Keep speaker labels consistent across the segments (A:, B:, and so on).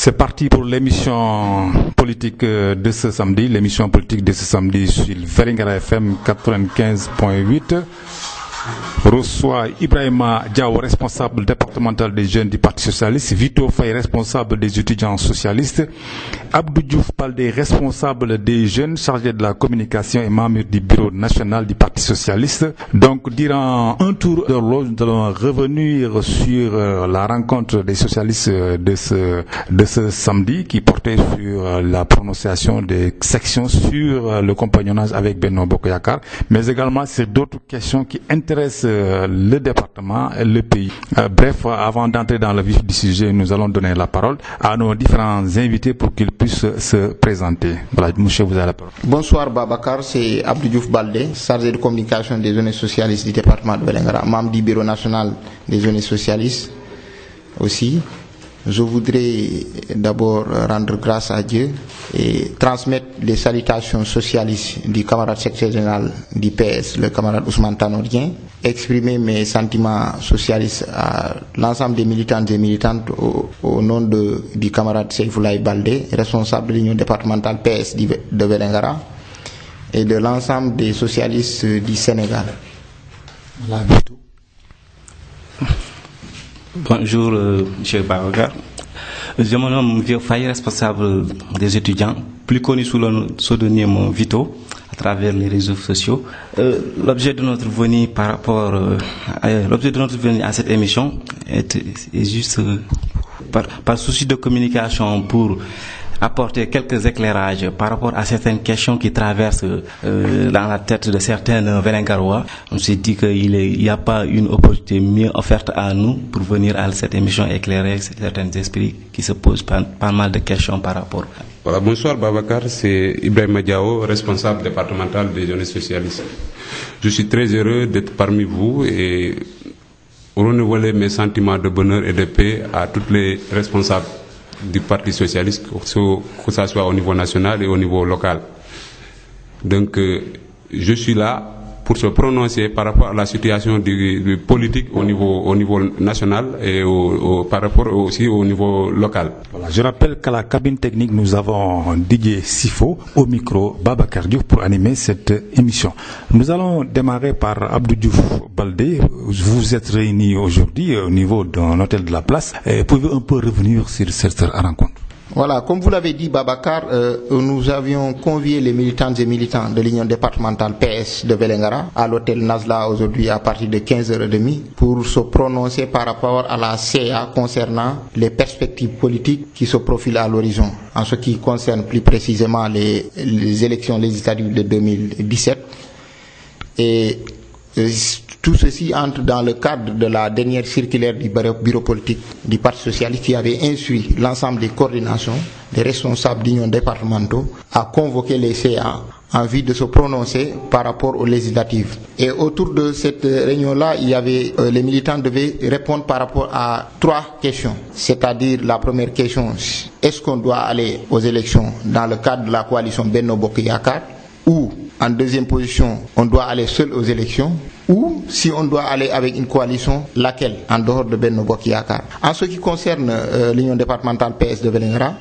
A: C'est parti pour l'émission politique de ce samedi. L'émission politique de ce samedi sur Vélingara FM 95.8 reçoit Ibrahima Diaw, responsable départemental des jeunes du Parti socialiste, Vito Faye, responsable des étudiants socialistes, Abdou Diouf Baldé, responsable des jeunes chargé de la communication et membre du bureau national du Parti socialiste. Donc, durant un tour d'horloge, nous allons revenir sur la rencontre des socialistes de ce samedi qui portait sur la prononciation des sections sur le compagnonnage avec Benno Bokk Yakaar, mais également sur d'autres questions qui intéressent le département et le pays. Bref, avant d'entrer dans le vif du sujet, nous allons donner la parole à nos différents invités pour qu'ils puissent se présenter. Voilà, monsieur, vous avez la parole.
B: Bonsoir Babacar, c'est Abdou Diouf Baldé, chargé de communication des zones socialistes du département de Vélingara, membre du bureau national des zones socialistes aussi. Je voudrais d'abord rendre grâce à Dieu et transmettre les salutations socialistes du camarade secrétaire général du PS, le camarade Ousmane Tanordien, exprimer mes sentiments socialistes à l'ensemble des militants et militantes au nom du camarade Seyfoulaye Baldé, responsable de l'union départementale PS de Vélingara, et de l'ensemble des socialistes du Sénégal.
A: Voilà.
C: Bonjour, M. Babacar. Je me nomme Vito Faye, responsable des étudiants, plus connu sous le pseudonyme Vito, à travers les réseaux sociaux. L'objet de notre venue à cette émission est juste par souci de communication pour apporter quelques éclairages par rapport à certaines questions qui traversent dans la tête de certains Vélingarois. On s'est dit qu'il n'y a pas une opportunité mieux offerte à nous pour venir à cette émission éclairer certains esprits qui se posent pas mal de questions par rapport.
D: Voilà, bonsoir Babacar, c'est Ibrahima Diaw, responsable départemental des jeunes socialistes. Je suis très heureux d'être parmi vous et renouveler mes sentiments de bonheur et de paix à tous les responsables du Parti socialiste, que ce soit au niveau national et au niveau local. Donc, je suis là pour se prononcer par rapport à la situation du politique au niveau national et par rapport aussi au niveau local.
A: Voilà, je rappelle qu'à la cabine technique, nous avons Didier Sifo au micro, Babacar Diouf pour animer cette émission. Nous allons démarrer par Abdou Diouf Baldé. Vous êtes réunis aujourd'hui au niveau d'un hôtel de la place. Pouvez-vous un peu revenir sur cette rencontre?
B: Voilà, comme vous l'avez dit Babacar, nous avions convié les militantes et militants de l'union départementale PS de Vélingara à l'hôtel Nazla aujourd'hui à partir de 15h30 pour se prononcer par rapport à la CA concernant les perspectives politiques qui se profilent à l'horizon. En ce qui concerne plus précisément les élections législatives de 2017. Et tout ceci entre dans le cadre de la dernière circulaire du bureau politique du Parti socialiste qui avait instruit l'ensemble des coordinations, des responsables d'union départementaux à convoquer les CA en vue de se prononcer par rapport aux législatives. Et autour de cette réunion-là, il y avait les militants devaient répondre par rapport à 3 questions. C'est-à-dire la première question, est-ce qu'on doit aller aux élections dans le cadre de la coalition Benno Bokk Yakaar, ou en deuxième position, on doit aller seul aux élections, ou si on doit aller avec une coalition, laquelle, en dehors de Benno Bokk Yakaar. En ce qui concerne l'union départementale PS de Vélingara,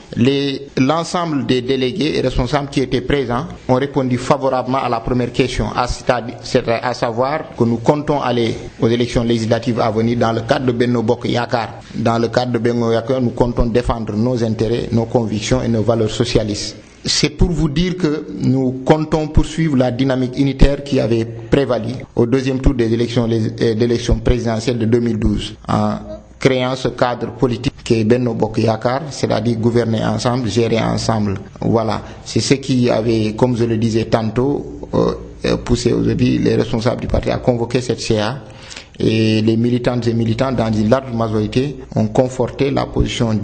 B: l'ensemble des délégués et responsables qui étaient présents ont répondu favorablement à la première question, à savoir que nous comptons aller aux élections législatives à venir dans le cadre de Benno Bokk Yakaar. Dans le cadre de Benno Yakaar, nous comptons défendre nos intérêts, nos convictions et nos valeurs socialistes. C'est pour vous dire que nous comptons poursuivre la dynamique unitaire qui avait prévalu au deuxième tour des élections présidentielles de 2012 en créant ce cadre politique qui est Benno Bokk Yakaar, c'est-à-dire gouverner ensemble, gérer ensemble. Voilà, c'est ce qui avait, comme je le disais tantôt, poussé aujourd'hui les responsables du parti à convoquer cette CA. Et les militantes et militants, dans une large majorité, ont conforté la position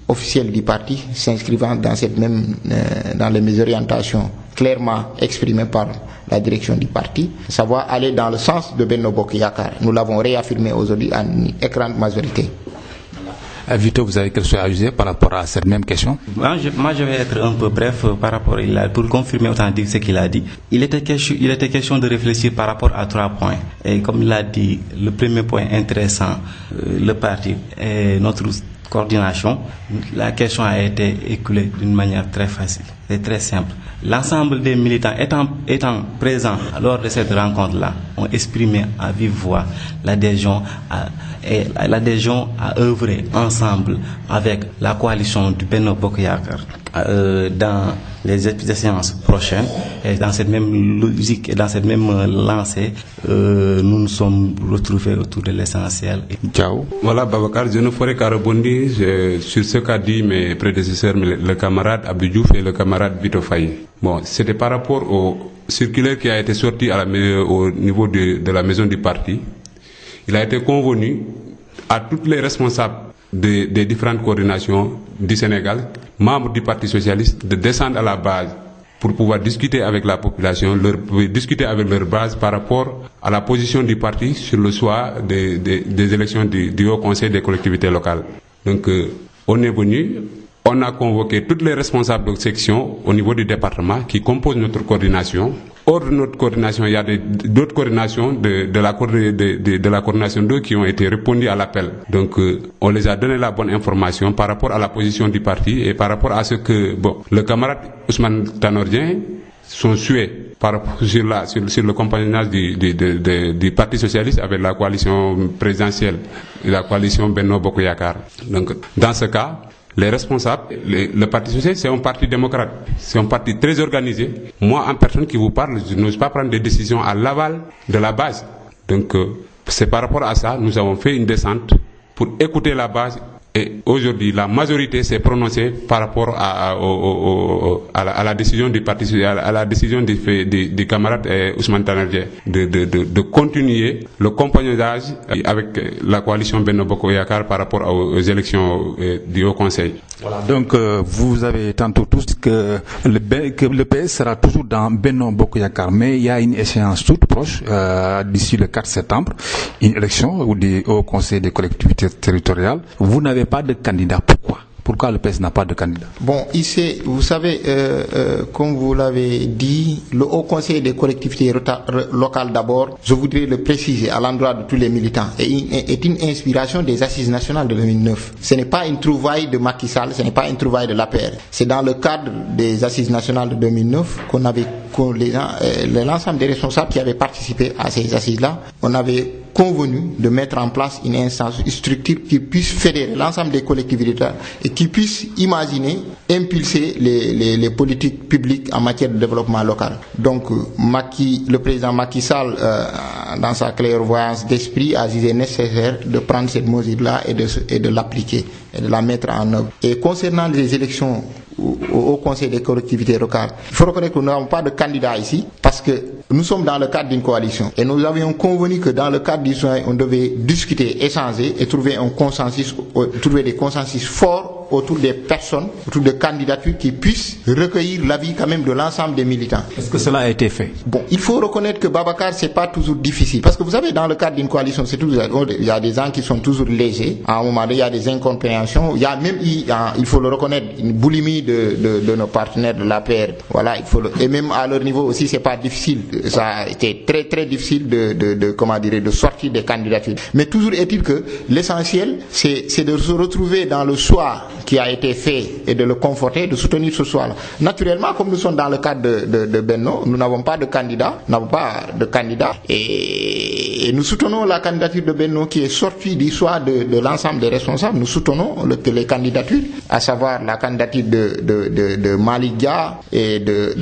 B: officielle du parti, s'inscrivant dans les orientations clairement exprimées par la direction du parti, savoir aller dans le sens de Benno Bokk Yakaar. Nous l'avons réaffirmé aujourd'hui à une écrasante majorité.
A: Vito, vous avez quelque chose à ajouter par rapport à cette même question?
C: Moi, je vais être un peu bref par rapport pour confirmer autant dire ce qu'il a dit. Il était question de réfléchir par rapport à 3 points. Et comme il a dit, le premier point intéressant, le parti et notre coordination, la question a été écoulée d'une manière très facile. C'est très simple. L'ensemble des militants étant présents lors de cette rencontre-là ont exprimé à vive voix l'adhésion à œuvrer ensemble avec la coalition du Benno Bokk Yakaar dans les échéances prochaines. Et dans cette même logique et dans cette même lancée, nous nous sommes retrouvés autour de l'essentiel.
A: Ciao.
D: Voilà, Babacar, je ne ferai qu'à rebondir sur ce qu'a dit mes prédécesseurs, le camarade Abdou Diouf et le camarade Vito Faye. Bon, c'était par rapport au circulaire qui a été sorti au niveau de la maison du parti. Il a été convenu à tous les responsables des différentes coordinations du Sénégal, membres du Parti socialiste, de descendre à la base pour pouvoir discuter avec la population, discuter avec leur base par rapport à la position du parti sur le soir des élections du Haut Conseil des collectivités locales. Donc, on est venu, on a convoqué tous les responsables de section au niveau du département qui composent notre coordination. Hors de notre coordination, il y a d'autres coordinations de la coordination 2 qui ont été répondues à l'appel. Donc, on les a donné la bonne information par rapport à la position du parti et par rapport à ce que le camarade Ousmane Tanor Dieng, son souhait par rapport sur le compagnonnage du Parti socialiste avec la coalition présidentielle, la coalition Benno Bokk Yakaar. Donc, dans ce cas, les responsables, le Parti socialiste, c'est un parti démocrate, c'est un parti très organisé. Moi, en personne qui vous parle, je n'ose pas prendre des décisions à l'aval de la base. Donc, c'est par rapport à ça, nous avons fait une descente pour écouter la base. Et aujourd'hui, la majorité s'est prononcée par rapport à la décision du parti, à la décision des camarades Ousmane Tanor Dieng de continuer le compagnonnage avec la coalition Benno Bokk Yakaar par rapport aux élections du Haut Conseil.
A: Voilà, donc vous avez tantôt tous dit que le PS sera toujours dans Benno Bokk Yakaar, mais il y a une échéance toute proche, d'ici le 4 septembre, une élection au Conseil des collectivités territoriales. Vous n'avez pas de candidat. Pourquoi le PS n'a pas de candidat?
B: Bon, ici, vous savez, comme vous l'avez dit, le Haut Conseil des collectivités locales d'abord, je voudrais le préciser à l'endroit de tous les militants, est une inspiration des Assises nationales de 2009. Ce n'est pas une trouvaille de Macky Sall, ce n'est pas une trouvaille de l'APR. C'est dans le cadre des Assises nationales de 2009 l'ensemble des responsables qui avaient participé à ces assises-là, on avait convenu de mettre en place une instance, une structure qui puisse fédérer l'ensemble des collectivités et qui puisse imaginer, impulser les politiques publiques en matière de développement local. Donc, le président Macky Sall, dans sa clairvoyance d'esprit, a jugé nécessaire de prendre cette mesure-là et de l'appliquer et de la mettre en œuvre. Et concernant les élections au Conseil des collectivités locales, il faut reconnaître que nous n'avons pas de candidat ici parce que nous sommes dans le cadre d'une coalition et nous avions convenu que dans le cadre du soin, on devait discuter, échanger et trouver des consensus forts autour des personnes, autour des candidatures qui puissent recueillir l'avis quand même de l'ensemble des militants.
A: Est-ce que cela a été fait? Bon,
B: il faut reconnaître que Babacar, c'est pas toujours difficile parce que vous savez, dans le cadre d'une coalition, il y a des gens qui sont toujours légers. À un moment donné, il y a des incompréhensions. Il y a même, il faut le reconnaître, une boulimie de nos partenaires de l'APR. Voilà, et même à leur niveau aussi, c'est pas difficile. Ça a été très très difficile de sortir des candidatures. Mais toujours est-il que l'essentiel, c'est de se retrouver dans le choix qui a été fait et de le conforter, de soutenir ce choix-là. Naturellement, comme nous sommes dans le cadre de Benno, nous n'avons pas de candidat, et nous soutenons la candidature de Benno qui est sortie du choix de l'ensemble des responsables. Nous soutenons les candidatures, à savoir la candidature de Malick Dia et de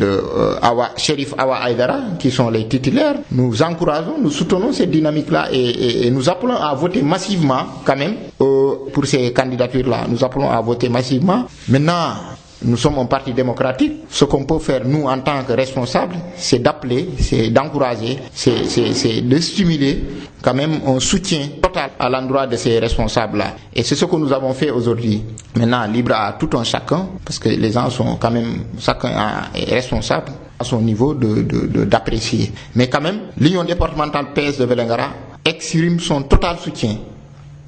B: Chérif Awa Aïdara, qui sont les titulaires. Nous encourageons, nous soutenons cette dynamique-là et nous appelons à voter massivement quand même pour ces candidatures-là. Nous appelons à voter massivement. Maintenant, nous sommes un parti démocratique. Ce qu'on peut faire, nous, en tant que responsables, c'est d'appeler, c'est d'encourager, c'est de stimuler quand même un soutien total à l'endroit de ces responsables-là. Et c'est ce que nous avons fait aujourd'hui. Maintenant, libre à tout un chacun, parce que les gens sont quand même, chacun est responsable à son niveau d'apprécier. Mais quand même, l'Union départementale PS de Vélingara exprime son total soutien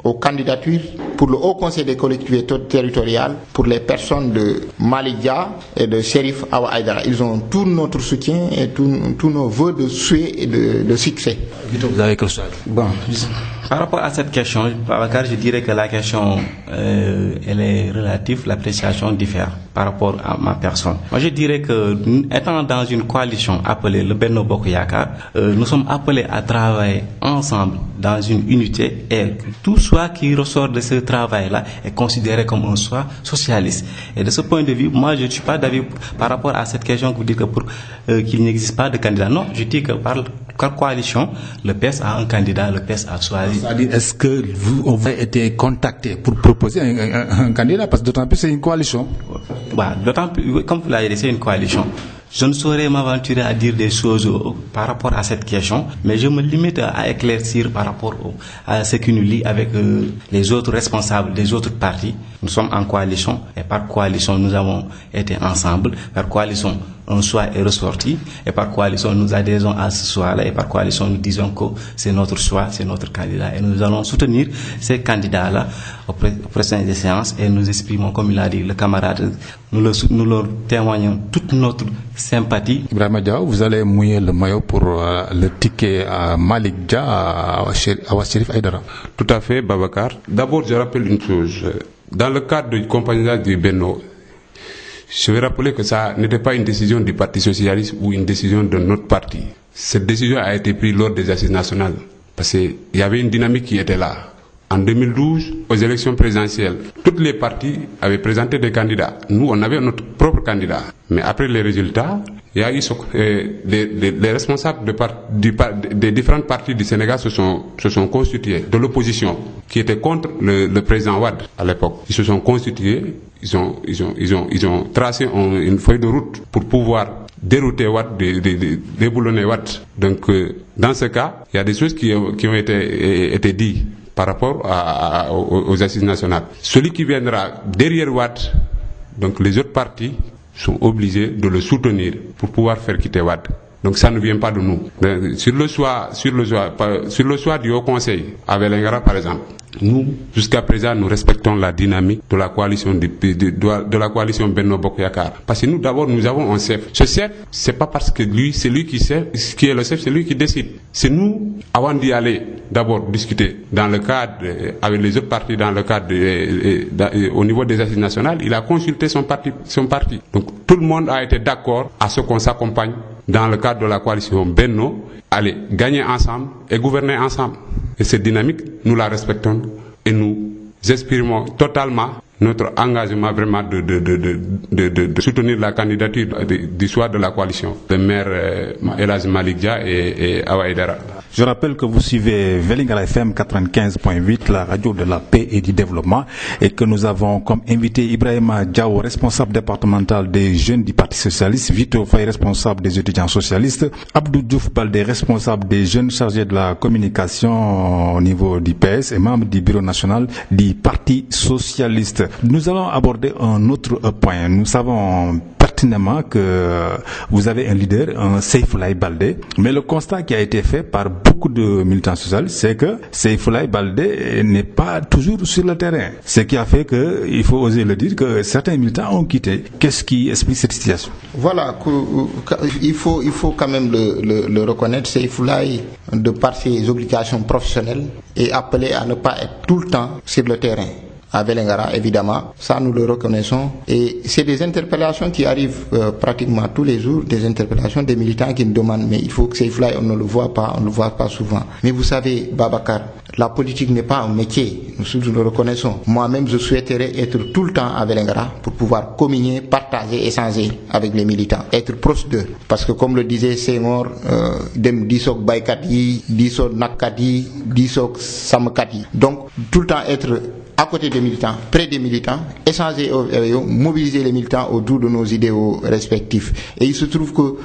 B: aux candidatures pour le Haut Conseil des collectivités territoriales pour les personnes de Malick Dia et de Chérif Awa Aïdara. Ils ont tout notre soutien et tous nos vœux de souhait et de succès.
A: Vous avez quelque chose?
C: Bon, Par rapport à cette question, Babacar, je dirais que la question, elle est relative, l'appréciation diffère par rapport à ma personne. Moi, je dirais que, étant dans une coalition appelée le Benno Bokk Yakaar, nous sommes appelés à travailler ensemble dans une unité, et tout choix qui ressort de ce travail-là est considéré comme un choix socialiste. Et de ce point de vue, moi, je ne suis pas d'avis par rapport à cette question que vous dites que pour qu'il n'existe pas de candidat. Non, je dis que par coalition, le PS a un candidat, le PS a choisi.
A: C'est-à-dire, est-ce que vous avez été contacté pour proposer un candidat? Parce que d'autant plus c'est une coalition.
C: Voilà, d'autant plus, comme vous l'avez dit, c'est une coalition. Je ne saurais m'aventurer à dire des choses par rapport à cette question, mais je me limite à éclaircir par rapport à ce qui nous lie avec les autres responsables des autres partis. Nous sommes en coalition, et par coalition, nous avons été ensemble. Par coalition, un choix est ressorti, et par coalition, nous adhérons à ce choix-là, et par coalition, nous disons que c'est notre choix, c'est notre candidat, et nous allons soutenir ces candidats-là aux prochaines séances, et nous exprimons, comme il a dit le camarade, nous leur témoignons toute notre sympathie.
A: Ibrahima Diaw, vous allez mouiller le maillot pour le ticket à Malick Dia, à Chérif Aïdara.
D: Tout à fait, Babacar. D'abord, je rappelle une chose. Dans le cadre du compagnonnage du Benno, je vais rappeler que ça n'était pas une décision du Parti socialiste ou une décision de notre parti. Cette décision a été prise lors des assises nationales. Parce qu'il y avait une dynamique qui était là. En 2012, aux élections présidentielles, toutes les partis avaient présenté des candidats. Nous, on avait notre propre candidat. Mais après les résultats, il y a eu les responsables des différentes parties du Sénégal se sont constitués, de l'opposition, qui était contre le président Wade à l'époque. Ils se sont constitués, ils ont tracé une feuille de route pour pouvoir dérouter Wade, déboulonner Wade. Donc, dans ce cas, il y a des choses qui ont été dites par rapport aux assises nationales. Celui qui viendra derrière Wade, donc les autres partis, sont obligés de le soutenir pour pouvoir faire quitter Wade. Donc ça ne vient pas de nous. Sur le choix du Haut Conseil, à Vélingara par exemple, nous, jusqu'à présent, nous respectons la dynamique de la coalition de la coalition Benno Bokk Yakaar. Parce que nous, d'abord, nous avons un chef. Ce chef, c'est pas parce que c'est lui qui est le chef, c'est lui qui décide. C'est nous, avant d'y aller, d'abord discuter dans le cadre, avec les autres partis, dans le cadre, au niveau des assises nationales, il a consulté son parti. Donc, tout le monde a été d'accord à ce qu'on s'accompagne dans le cadre de la coalition Benno, aller gagner ensemble et gouverner ensemble. Et cette dynamique, nous la respectons et nous exprimons totalement notre engagement vraiment de soutenir la candidature du choix de la coalition, le maire El Hadji Malick Dia et Awa Aïdara.
A: Je rappelle que vous suivez Vélingara FM 95.8, la radio de la paix et du développement, et que nous avons comme invité Ibrahima Diaw, responsable départemental des jeunes du Parti socialiste, Vito Faye, responsable des étudiants socialistes, Abdou Diouf Baldé, responsable des jeunes chargés de la communication au niveau du PS et membre du bureau national du Parti socialiste. Nous allons aborder un autre point. Nous savons pertinemment que vous avez un leader, un Seyfoulaye Baldé, mais le constat qui a été fait par beaucoup de militants socialistes, c'est que Seyfoulaye Baldé n'est pas toujours sur le terrain. Ce qui a fait que, il faut oser le dire, que certains militants ont quitté. Qu'est-ce qui explique cette situation?
B: Voilà, il faut quand même le reconnaître. Seyfoulaye, de par ses obligations professionnelles, est appelé à ne pas être tout le temps sur le terrain. À Vélingara, évidemment, ça nous le reconnaissons. Et c'est des interpellations qui arrivent pratiquement tous les jours, des interpellations des militants qui nous demandent, mais il faut que Seyfoulaye, on ne le voit pas souvent. Mais vous savez, Babacar, la politique n'est pas un métier, nous le reconnaissons. Moi-même, je souhaiterais être tout le temps à Vélingara pour pouvoir communier, partager, échanger avec les militants, être proche d'eux. Parce que comme le disait Senghor, dem disok baykat yi, disok nakkat yi, disok samkat yi. Donc, tout le temps être à côté des militants, près des militants, échanger avec eux, mobiliser les militants autour de nos idéaux respectifs. Et il se trouve que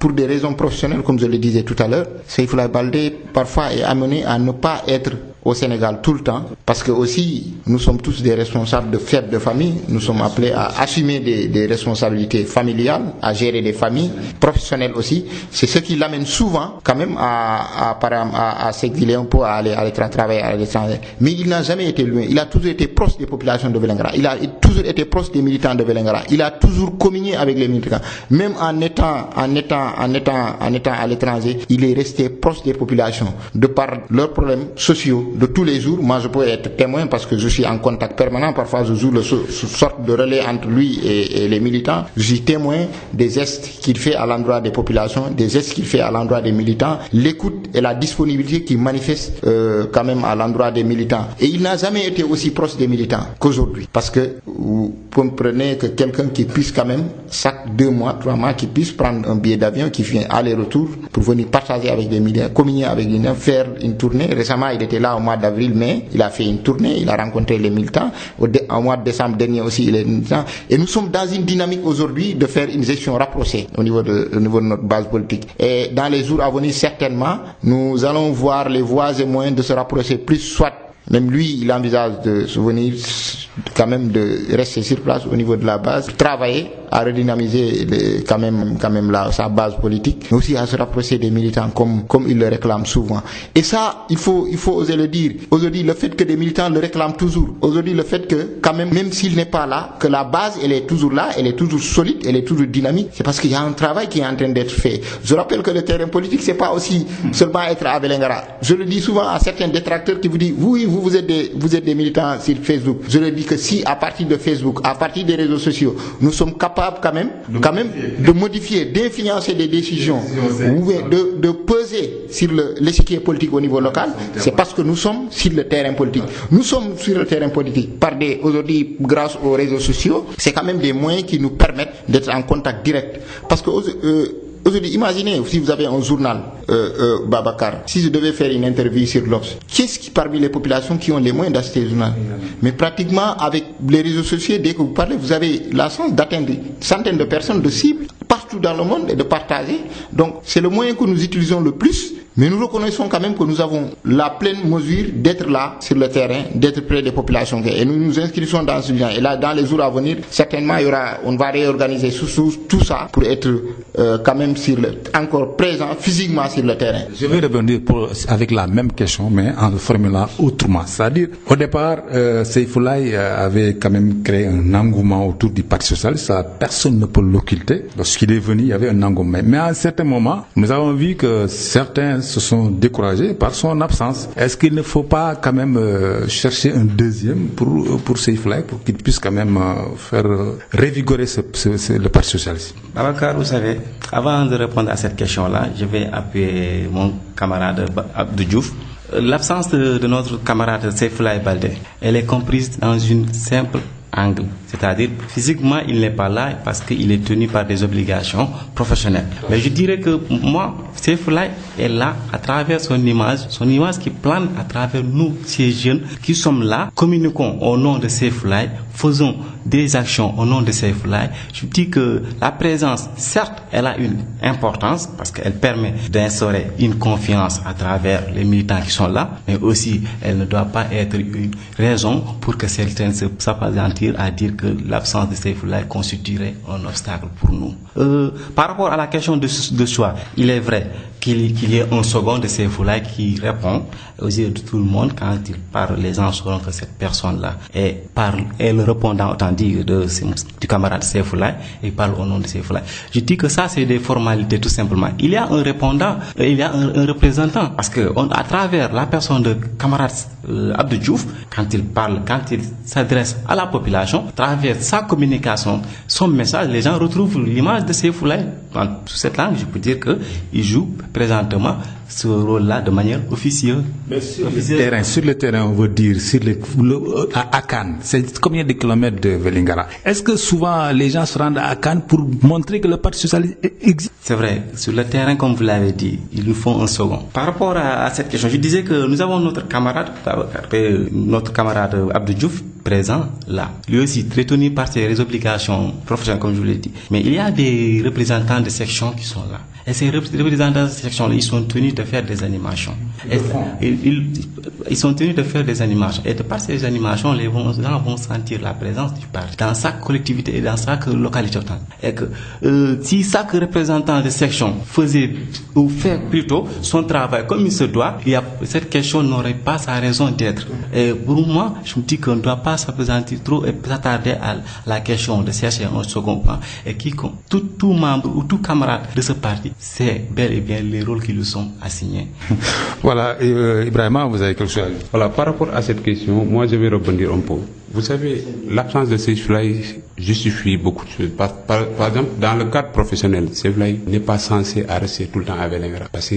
B: pour des raisons professionnelles, comme je le disais tout à l'heure, Seyfoulaye Baldé parfois est amené à ne pas être au Sénégal tout le temps, parce que aussi nous sommes tous des responsables de fêtes de famille, nous sommes appelés à assumer des responsabilités familiales, à gérer des familles, professionnelles aussi. C'est ce qui l'amène souvent quand même à s'exiler un peu, à aller travailler à l'étranger. Mais il n'a jamais été loin, il a toujours été proche des populations de Vélingara, il a toujours été proche des militants de Vélingara, il a toujours communié avec les militants, même en étant à l'étranger, il est resté proche des populations de par leurs problèmes sociaux, de tous les jours. Moi, je peux être témoin parce que je suis en contact permanent. Parfois, je joue sorte de relais entre lui et les militants. Je suis témoin des gestes qu'il fait à l'endroit des populations, des gestes qu'il fait à l'endroit des militants, l'écoute et la disponibilité qu'il manifeste quand même à l'endroit des militants. Et il n'a jamais été aussi proche des militants qu'aujourd'hui. Parce que vous comprenez que quelqu'un qui puisse quand même, chaque 2 mois, 3 mois, qui puisse prendre un billet d'avion, qui fait aller-retour pour venir partager avec des militants, communier avec des militants, faire une tournée. Récemment, il était là au mois d'avril, mai, il a fait une tournée, il a rencontré les militants. Au mois de décembre dernier aussi, il est militant. Et nous sommes dans une dynamique aujourd'hui de faire une gestion rapprochée au niveau de notre base politique. Et dans les jours à venir, certainement, nous allons voir les voies et moyens de se rapprocher plus, soit même lui, il envisage de se venir quand même de rester sur place au niveau de la base, travailler à redynamiser quand même sa base politique, mais aussi à se rapprocher des militants comme il le réclame souvent. Et ça, il faut oser le dire. Aujourd'hui, le fait que des militants le réclament toujours, aujourd'hui le fait que quand même s'il n'est pas là, que la base elle est toujours là, elle est toujours solide, elle est toujours dynamique, c'est parce qu'il y a un travail qui est en train d'être fait. Je rappelle que le terrain politique, c'est pas aussi seulement être à Vélingara. Je le dis souvent à certains détracteurs qui vous disent oui, vous êtes des militants sur Facebook. Je le dis que si à partir de Facebook, à partir des réseaux sociaux, nous sommes capables quand même de modifier, d'influencer des décisions, de peser sur l'échiquier politique au niveau local, c'est parce que nous sommes sur le terrain politique. Nous sommes sur le terrain politique aujourd'hui, grâce aux réseaux sociaux, c'est quand même des moyens qui nous permettent d'être en contact direct. Parce que aujourd'hui, imaginez si vous avez un journal, Babacar, si je devais faire une interview sur l'Obs, qu'est-ce qui parmi les populations qui ont les moyens d'acheter le journal? Mais pratiquement avec les réseaux sociaux, dès que vous parlez, vous avez la chance d'atteindre centaines de personnes, de cibles, partout dans le monde et de partager. Donc c'est le moyen que nous utilisons le plus. Mais nous reconnaissons quand même que nous avons la pleine mesure d'être là sur le terrain, d'être près des populations. Et nous nous inscrivons dans ce genre. Et là, dans les jours à venir, certainement, on va réorganiser tout ça pour être quand même encore présent physiquement sur le terrain.
A: Je vais revenir avec la même question, mais en le formulant autrement. C'est-à-dire, au départ, Seyfoulaye avait quand même créé un engouement autour du Parti socialiste. Ça, personne ne peut l'occulter. Lorsqu'il est venu, il y avait un engouement. Mais à un certain moment, nous avons vu que certains se sont découragés par son absence. Est-ce qu'il ne faut pas quand même chercher un deuxième pour Seyfoulaye, pour qu'il puisse quand même faire revigorer le Parti socialiste?
C: Babacar, vous savez, avant de répondre à cette question-là, je vais appuyer mon camarade Abdou Diouf. L'absence de notre camarade Seyfoulaye Baldé, elle est comprise dans une simple angle. C'est-à-dire, physiquement, il n'est pas là parce qu'il est tenu par des obligations professionnelles. Mais je dirais que moi, Seyfoulaye est là à travers son image qui plane à travers nous, ces jeunes qui sommes là, communiquons au nom de Seyfoulaye, faisons des actions au nom de Seyfoulaye. Je dis que la présence, certes, elle a une importance parce qu'elle permet d'instaurer une confiance à travers les militants qui sont là, mais aussi, elle ne doit pas être une raison pour que certains s'appesantirent à dire que l'absence de Seyfoulaye constituerait un obstacle pour nous. Par rapport à la question de choix, il est vrai qu'il y ait un second de Seyfoulaye qui répond aux yeux de tout le monde. Quand il parle, les gens sauront que cette personne-là est le répondant, autant dire, du camarade Seyfoulaye, et parle au nom de Seyfoulaye. Je dis que ça, c'est des formalités, tout simplement. Il y a un répondant, il y a un représentant, parce que à travers la personne de camarade Abdou Diouf, quand il parle, quand il s'adresse à la population, à travers sa communication, son message, les gens retrouvent l'image de Seyfoulaye. Dans toute cette langue, je peux dire qu'il joue présentement ce rôle-là de manière officieuse.
A: Mais sur le terrain, on veut dire, à Cannes, c'est combien de kilomètres de Vélingara? Est-ce que souvent les gens se rendent à Cannes pour montrer que le Parti socialiste existe?
C: C'est vrai, sur le terrain, comme vous l'avez dit, il nous faut un second. Par rapport à cette question, je disais que nous avons notre camarade Abdou Diouf présent là. Lui aussi, très tenu par ses obligations professionnelles, comme je vous l'ai dit. Mais il y a des représentants de sections qui sont là. Et ces représentants de section-là, ils sont tenus de faire des animations. Ils sont tenus de faire des animations. Et de par ces animations, les gens vont sentir la présence du parti dans chaque collectivité et dans chaque localité. Et que si chaque représentant de section faisait ou fait plutôt son travail comme il se doit, cette question n'aurait pas sa raison d'être. Et pour moi, je me dis qu'on ne doit pas pas s'appesantir trop et s'attarder à la question de chercher un second plan. Et tout membre ou tout camarade de ce parti, c'est bel et bien les rôles qui lui sont assignés.
A: Voilà, Ibrahima, vous avez quelque chose à dire?
D: Voilà, par rapport à cette question, moi je vais rebondir un peu. Vous savez, l'absence de Seyflaye justifie beaucoup de choses. Par exemple, dans le cadre professionnel, Seyflaye n'est pas censé rester tout le temps à Vélingara. Parce que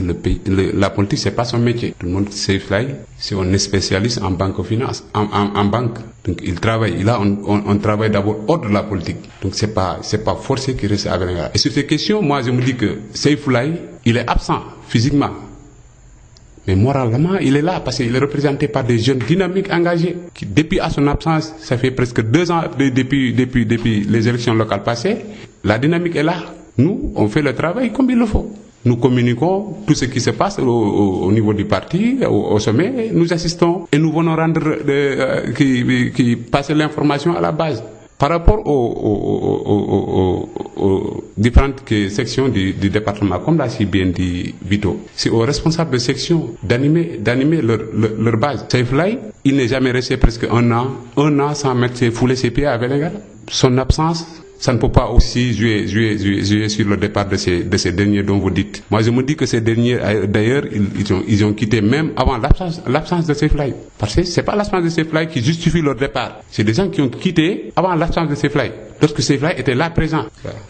D: la politique, c'est pas son métier. Tout le monde sait Seyflaye, c'est un spécialiste en banque finance, en banque. Donc il travaille. Là, on travaille d'abord hors de la politique. Donc c'est pas forcé qu'il reste à Vélingara. Et sur ces questions, moi je me dis que Seyflaye, il est absent physiquement. Mais moralement, il est là parce qu'il est représenté par des jeunes dynamiques, engagés. Qui, depuis à son absence, ça fait presque 2 ans depuis les élections locales passées, la dynamique est là. Nous, on fait le travail comme il le faut. Nous communiquons tout ce qui se passe au niveau du parti, au sommet. Nous assistons et nous venons rendre, qui passer l'information à la base. Par rapport aux différentes sections du département, comme l'a si bien dit Vito, c'est aux responsables de section d'animer leur base. Seyflaye, il n'est jamais resté presque un an sans fouler ses pieds à Vélingara. Son absence, ça ne peut pas aussi jouer sur le départ de ces derniers dont vous dites. Moi, je me dis que ces derniers, d'ailleurs, ils ont quitté même avant l'absence de Seyflaye. Parce que c'est pas l'absence de Seyflaye qui justifie leur départ. C'est des gens qui ont quitté avant l'absence de Seyflaye. Lorsque Seyflaye était là présent.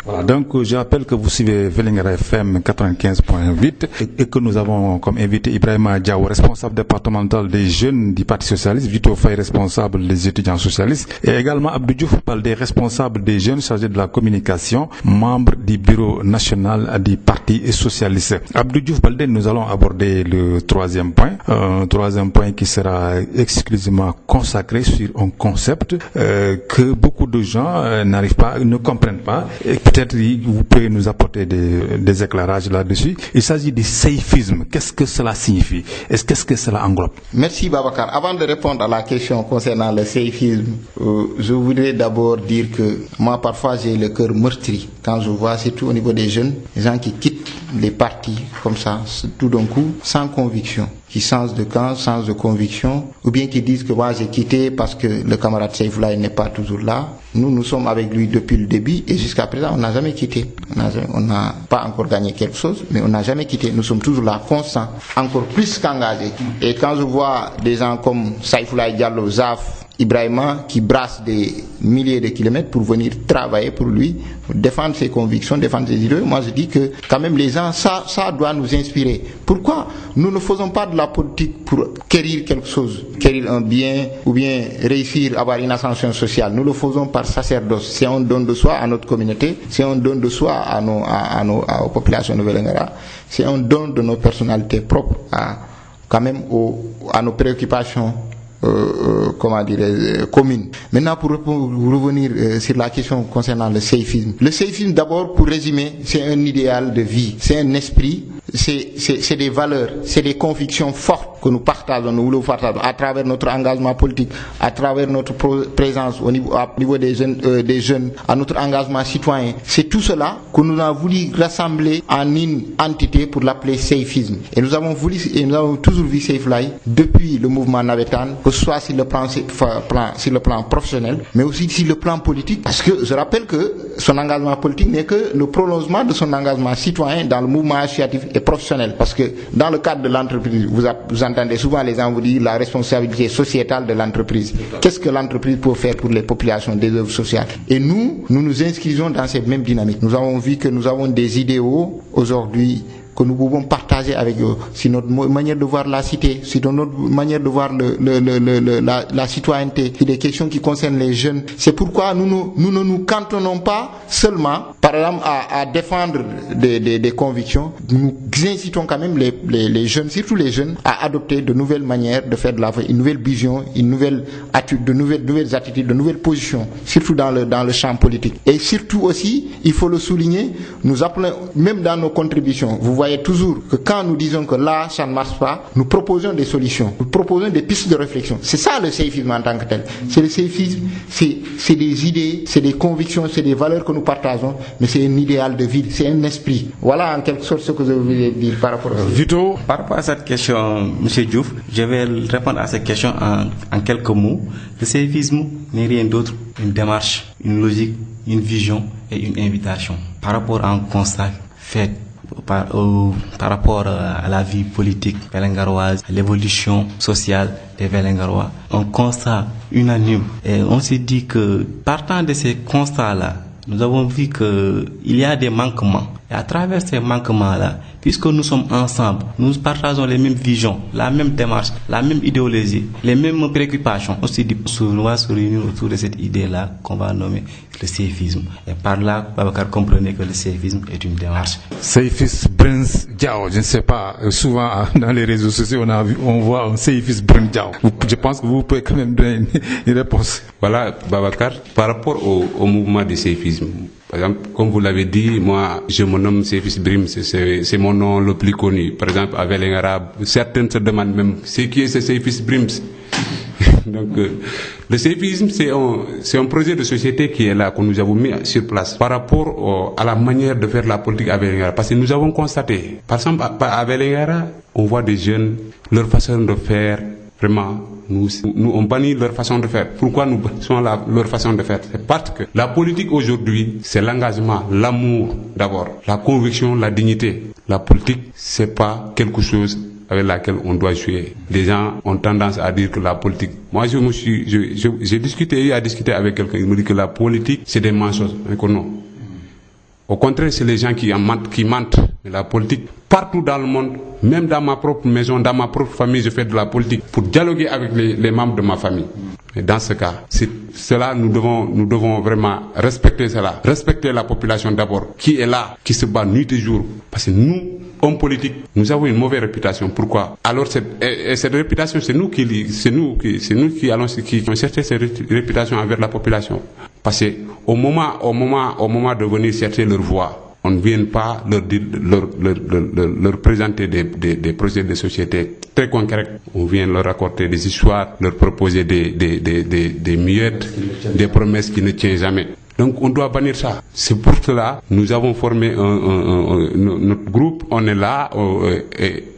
A: Voilà, donc je rappelle que vous suivez Vélingara FM 95.8 et que nous avons comme invité Ibrahima Diawo, responsable départemental des jeunes du Parti Socialiste, Vito Faye, responsable des étudiants socialistes, et également Abdou Diouf, des responsables des jeunes chargés de la communication, membre du bureau national du Parti Socialiste. Abdou Diouf Baldé, nous allons aborder le troisième point, un troisième point qui sera exclusivement consacré sur un concept que beaucoup de gens ne comprennent pas, et peut-être vous pouvez nous apporter des éclairages là-dessus. Il s'agit du seyfisme. Qu'est-ce que cela signifie? Qu'est-ce que cela englobe?
B: Merci Babacar. Avant de répondre à la question concernant le seyfisme, je voudrais d'abord dire que moi parfois j'ai le cœur meurtri quand je vois, surtout au niveau des jeunes, les gens qui quittent les partis comme ça, tout d'un coup, sans conviction, qui changent de camp, sans de conviction, ou bien qui disent que moi j'ai quitté parce que le camarade Seyflaye n'est pas toujours là. Nous sommes avec lui depuis le début et jusqu'à présent on n'a jamais quitté. On n'a pas encore gagné quelque chose, mais on n'a jamais quitté. Nous sommes toujours là, constants, encore plus qu'engagés. Et quand je vois des gens comme Seyflaye Diallo, Zaf, Ibrahima qui brassent des milliers de kilomètres pour venir travailler pour lui, pour défendre ses convictions, défendre ses idées, moi je dis que quand même les gens, ça doit nous inspirer. Pourquoi nous ne faisons pas de la politique pour quérir quelque chose, quérir un bien ou bien réussir à avoir une ascension sociale? Nous le faisons par sacerdoce. C'est un don de soi à notre communauté, c'est un don de soi aux populations de Vélingara, c'est un don de nos personnalités propres quand même à nos préoccupations communes. Maintenant, pour revenir sur la question concernant le seyfisme. Le seyfisme, d'abord, pour résumer, c'est un idéal de vie, c'est un esprit, c'est des valeurs, c'est des convictions fortes que nous partageons, nous voulons partager à travers notre engagement politique, à travers notre présence au niveau des jeunes, à notre engagement citoyen. C'est tout cela que nous avons voulu rassembler en une entité pour l'appeler seyfisme. Et nous avons toujours vu Seyflaye depuis le mouvement Navétane, que ce soit sur le plan professionnel, mais aussi sur le plan politique, parce que je rappelle que son engagement politique n'est que le prolongement de son engagement citoyen dans le mouvement associatif et professionnel. Parce que dans le cadre de l'entreprise, vous entendez souvent les gens vous dire la responsabilité sociétale de l'entreprise. Qu'est-ce que l'entreprise peut faire pour les populations, des œuvres sociales? Et nous nous inscrivons dans cette même dynamique. Nous avons vu que nous avons des idéaux aujourd'hui que nous pouvons partager avec eux. C'est notre manière de voir la cité, c'est notre manière de voir la citoyenneté, c'est des questions qui concernent les jeunes. C'est pourquoi nous ne nous cantonnons pas seulement, par exemple, à défendre des convictions. Nous incitons quand même les jeunes, surtout les jeunes, à adopter de nouvelles manières de faire de la vie, une nouvelle vision, une nouvelle attitude, de nouvelles attitudes, de nouvelles positions, surtout dans le champ politique. Et surtout aussi, il faut le souligner, nous appelons, même dans nos contributions, vous voyez voyez toujours que quand nous disons que là, ça ne marche pas, nous proposons des solutions, nous proposons des pistes de réflexion. C'est ça le séifisme en tant que tel. C'est le séifisme, c'est des idées, c'est des convictions, c'est des valeurs que nous partageons, mais c'est un idéal de vie, c'est un esprit. Voilà en quelque sorte ce que je voulais dire par rapport à ça.
A: Vito.
C: Par rapport à cette question, M. Diouf, je vais répondre à cette question en quelques mots. Le séifisme n'est rien d'autre qu'une démarche, une logique, une vision et une invitation. Par rapport à un constat fait par rapport à la vie politique vélingaroise, à l'évolution sociale des Vélingarois, un constat unanime. Et on s'est dit que partant de ces constats-là, nous avons vu qu'il y a des manquements. Et à travers ces manquements-là, puisque nous sommes ensemble, nous partageons les mêmes visions, la même démarche, la même idéologie, les mêmes préoccupations. On s'est dit qu'on va se réunir autour de cette idée-là qu'on va nommer le séifisme. Et par là, Babacar comprenait que le séifisme est une démarche.
A: Séifis Brins Diao, je ne sais pas, souvent dans les réseaux sociaux on voit un Séifis Brins Diao. Je pense que vous pouvez quand même donner une réponse.
D: Voilà, Babacar, par rapport au mouvement du séifisme. Par exemple, comme vous l'avez dit, moi, je me nomme Séifis Brim, c'est mon nom le plus connu. Par exemple, à Vélingara, certaines se demandent même, c'est qui est ce Séifis Brims? Donc, le séifisme, c'est un projet de société qui est là, que nous avons mis sur place par rapport à la manière de faire la politique à Vélingara. Parce que nous avons constaté, par exemple, à Vélingara, on voit des jeunes, leur façon de faire, vraiment, nous on bannit leur façon de faire. Pourquoi nous bannissons leur façon de faire? C'est parce que la politique aujourd'hui, c'est l'engagement, l'amour d'abord, la conviction, la dignité. La politique, c'est pas quelque chose avec laquelle on doit jouer. Les gens ont tendance à dire que la politique... Moi, j'ai discuté avec quelqu'un, il me dit que la politique, c'est des mensonges. Non. Au contraire, c'est les gens qui mentent. Mais la politique, partout dans le monde, même dans ma propre maison, dans ma propre famille, je fais de la politique pour dialoguer avec les membres de ma famille. Et dans ce cas, cela, nous devons vraiment respecter cela. Respecter la population d'abord, qui est là, qui se bat nuit et jour. Parce que nous, hommes politiques, nous avons une mauvaise réputation. Pourquoi? Alors cette réputation, c'est nous qui allons chercher cette réputation envers la population. Parce que au moment de venir chercher leur voix, on ne vient pas leur présenter des projets de société très concrets. On vient leur raconter des histoires, leur proposer des miettes, des promesses qui ne tiennent jamais. Donc on doit bannir ça. C'est pour cela que nous avons formé notre groupe, on est là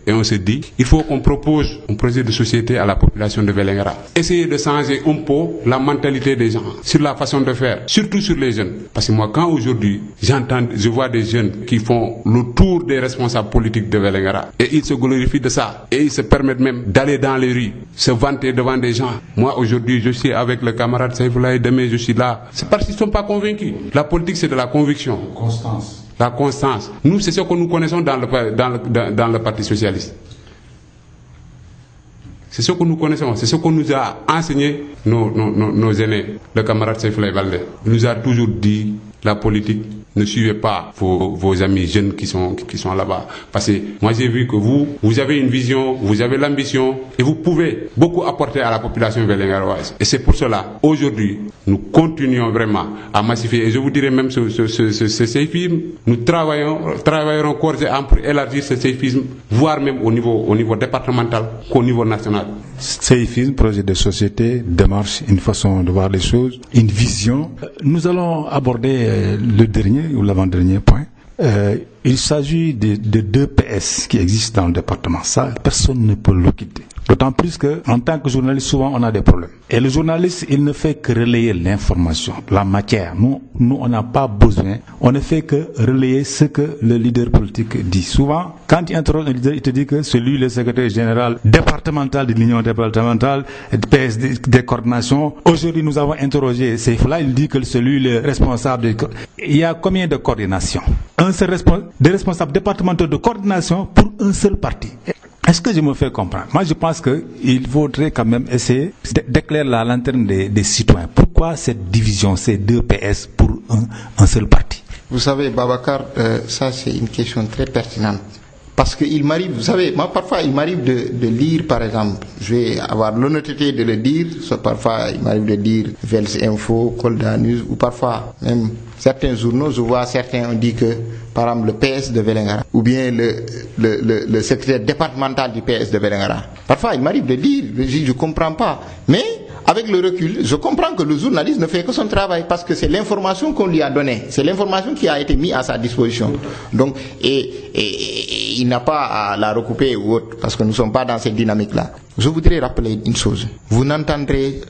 D: et on se dit, il faut qu'on propose un projet de société à la population de Vélingara. Essayer de changer un peu la mentalité des gens, sur la façon de faire, surtout sur les jeunes. Parce que moi, quand aujourd'hui, je vois des jeunes qui font le tour des responsables politiques de Vélingara, et ils se glorifient de ça, et ils se permettent même d'aller dans les rues, se vanter devant des gens. Moi, aujourd'hui, je suis avec le camarade Saïfoulaye, demain je suis là. C'est parce qu'ils ne sont pas convaincus. La politique, c'est de la conviction.
A: Constance.
D: La constance. Nous, c'est ce que nous connaissons dans le Parti socialiste. C'est ce que nous connaissons, c'est ce que nous a enseigné nos aînés. Le camarade Saïfoulaye Baldé nous a toujours dit, la politique, ne suivez pas vos amis jeunes qui sont là-bas. Parce que moi j'ai vu que vous avez une vision, vous avez l'ambition et vous pouvez beaucoup apporter à la population vélingaroise. Et c'est pour cela, aujourd'hui, nous continuons vraiment à massifier. Et je vous dirais même ce séifisme, nous travaillerons corps et âme pour élargir ce séifisme, voire même au niveau départemental qu'au niveau national.
A: Séifisme, projet de société, démarche, une façon de voir les choses, une vision. Nous allons aborder le dernier ou l'avant-dernier point. Il s'agit de 2 PS qui existent dans le département. Ça, personne ne peut le quitter. D'autant plus qu'en tant que journaliste, souvent on a des problèmes. Et le journaliste, il ne fait que relayer l'information, la matière. Nous, on n'a pas besoin. On ne fait que relayer ce que le leader politique dit. Souvent, quand il interroge un leader, il te dit que c'est lui le secrétaire général départemental de l'Union départementale, PS des coordinations. Aujourd'hui, nous avons interrogé Saïfoulaye, il dit que c'est lui le responsable. Il y a combien de coordinations? Des responsables départementaux de coordination pour un seul parti. Est-ce que je me fais comprendre? Moi, je pense qu'il faudrait quand même essayer d'éclairer la lanterne des citoyens. Pourquoi cette division, ces 2 PS pour un seul parti?
B: Vous savez, Babacar, ça c'est une question très pertinente. Parce qu'il m'arrive, vous savez, moi parfois il m'arrive de lire, par exemple, je vais avoir l'honnêteté de le dire, parfois il m'arrive de lire Vels Info, Kolda News, ou parfois même certains journaux, je vois certains ont dit que, par exemple, le PS de Vélingara, ou bien le secrétaire départemental du PS de Vélingara. Parfois il m'arrive de lire, je ne comprends pas, mais avec le recul, je comprends que le journaliste ne fait que son travail parce que c'est l'information qu'on lui a donnée, c'est l'information qui a été mise à sa disposition. Donc, et il n'a pas à la recouper ou autre parce que nous ne sommes pas dans cette dynamique-là. Je voudrais rappeler une chose. Vous n'entendrez,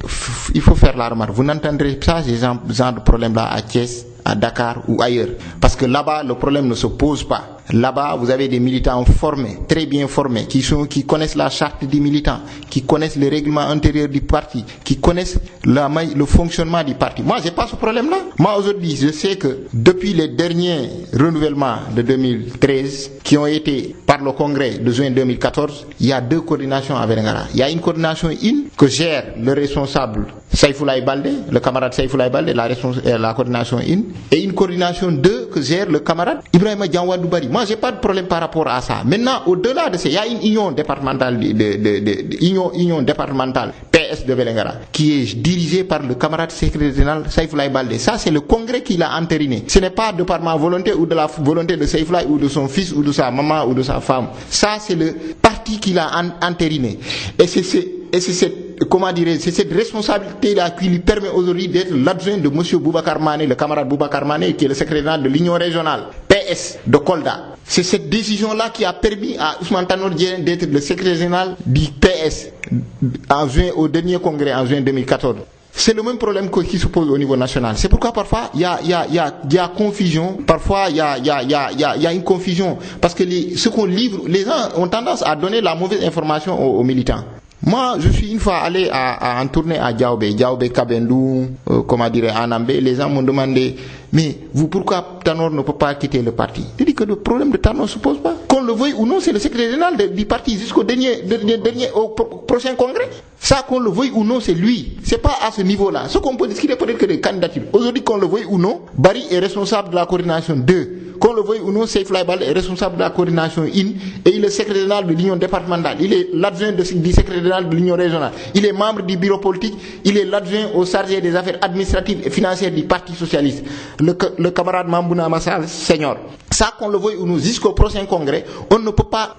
B: il faut faire la remarque, vous n'entendrez pas ce genre de problème-là à Thiès, à Dakar ou ailleurs. Parce que là-bas, le problème ne se pose pas. Là-bas, vous avez des militants formés, très bien formés, qui connaissent la charte des militants, qui connaissent les règlements intérieurs du parti, qui connaissent le fonctionnement du parti. Moi, j'ai pas ce problème-là. Moi, aujourd'hui, je sais que depuis les derniers renouvellements de 2013, qui ont été par le congrès de juin 2014, il y a 2 coordinations à Vélingara. Il y a une coordination 1 que gère le responsable Saïfoulaye Baldé, le camarade Saïfoulaye Baldé, la coordination 1, et une coordination 2 que gère le camarade Ibrahima Diawadou Bari. Moi, j'ai pas de problème par rapport à ça. Maintenant, au-delà de ça, il y a une union départementale, union départementale PS de Vélingara, qui est dirigée par le camarade secrétaire général Saïfoulaye Baldé. Ça, c'est le congrès qui l'a entériné. Ce n'est pas de par ma volonté ou de la volonté de Saïfoulaye ou de son fils ou de sa maman ou de sa femme. Ça, c'est le parti qui l'a entériné. Et c'est cette responsabilité-là qui lui permet aujourd'hui d'être l'adjoint de M. Boubacar Mané, le camarade Boubacar Mané, qui est le secrétaire général de l'Union régionale, PS de Kolda. C'est cette décision-là qui a permis à Ousmane Tanor Dieng d'être le secrétaire général du PS au dernier congrès en juin 2014. C'est le même problème qui se pose au niveau national. C'est pourquoi parfois il y a confusion, parfois il y a une confusion, parce que ce qu'on livre, les gens ont tendance à donner la mauvaise information aux militants. Moi, je suis une fois allé en tournée à Diaobé, Kabendou, Anambé. Les gens m'ont demandé, mais vous, pourquoi Tanor ne peut pas quitter le parti? Je dis que le problème de Tanor ne se pose pas. Qu'on le veuille ou non, c'est le secrétaire général du parti jusqu'au au prochain congrès. Ça, qu'on le veuille ou non, c'est lui. C'est pas à ce niveau-là. Ce qu'on peut discuter peut-être que des candidatures. Aujourd'hui, qu'on le veuille ou non, Barry est responsable de la coordination 2. Qu'on le veuille ou non, Saïfoulaye Baldé est responsable de la coordination 1 et il est le secrétaire général de l'union départementale. Il est l'adjoint du secrétaire général de l'union régionale. Il est membre du bureau politique. Il est l'adjoint au chargé des affaires administratives et financières du Parti socialiste. Le camarade Mambouna Massal Senior. Ça, qu'on le veuille ou non, jusqu'au prochain congrès, on ne peut pas,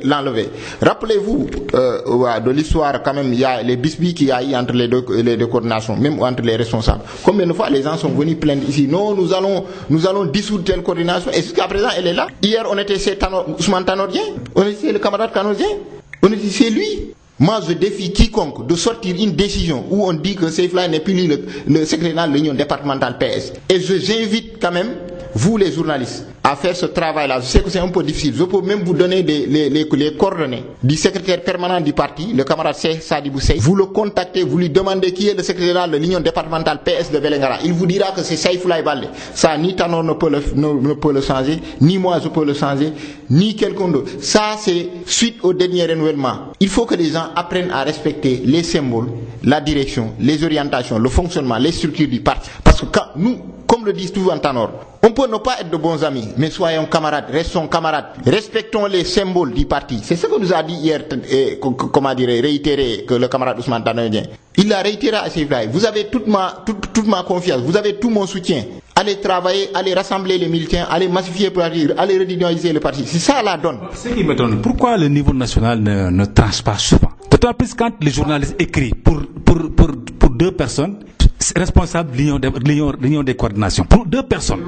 B: l'enlever. Rappelez-vous de l'histoire, quand même, il y a les bisbilles qu'il y a eu entre les deux coordinations, même entre les responsables. Combien de fois les gens sont venus plaindre ici? Non, nous allons dissoudre telle coordination, et jusqu'à présent, elle est là. Hier, on était chez Ousmane Tanor Dieng, on était chez le camarade Tanor Dieng, on était chez lui. Moi, je défie quiconque de sortir une décision où on dit que Saïfoulaye n'est plus le secrétaire de l'union départementale PS. Et j'invite quand même, vous les journalistes, à faire ce travail-là. Je sais que c'est un peu difficile. Je peux même vous donner les coordonnées du secrétaire permanent du parti, le camarade Sadibou Sey. Vous le contactez, vous lui demandez qui est le secrétaire général de l'union départementale PS de Vélingara. Il vous dira que c'est Saïfoulaye Baldé. Ça, ni Tanor ne peut le changer, ni moi je peux le changer, ni quelqu'un d'autre. Ça, c'est suite au dernier renouvellement. Il faut que les gens apprennent à respecter les symboles, la direction, les orientations, le fonctionnement, les structures du parti. Parce que quand nous, comme le disent toujours en Tanor, on peut ne pas être de bons amis, mais soyons camarades, restons camarades, respectons les symboles du parti. C'est ce que nous a dit hier, réitéré que le camarade Ousmane Tanor Dieng. Il l'a réitéré à Saïfoulaye. Vous avez toute ma confiance, vous avez tout mon soutien. Allez travailler, allez rassembler les militants, allez massifier le parti, allez redynamiser le parti. C'est ça la donne.
A: Ce qui m'étonne, pourquoi le niveau national ne tranche pas souvent? D'autant plus quand les journalistes écrivent pour 2 personnes, responsable de l'union des coordinations. Pour 2 personnes.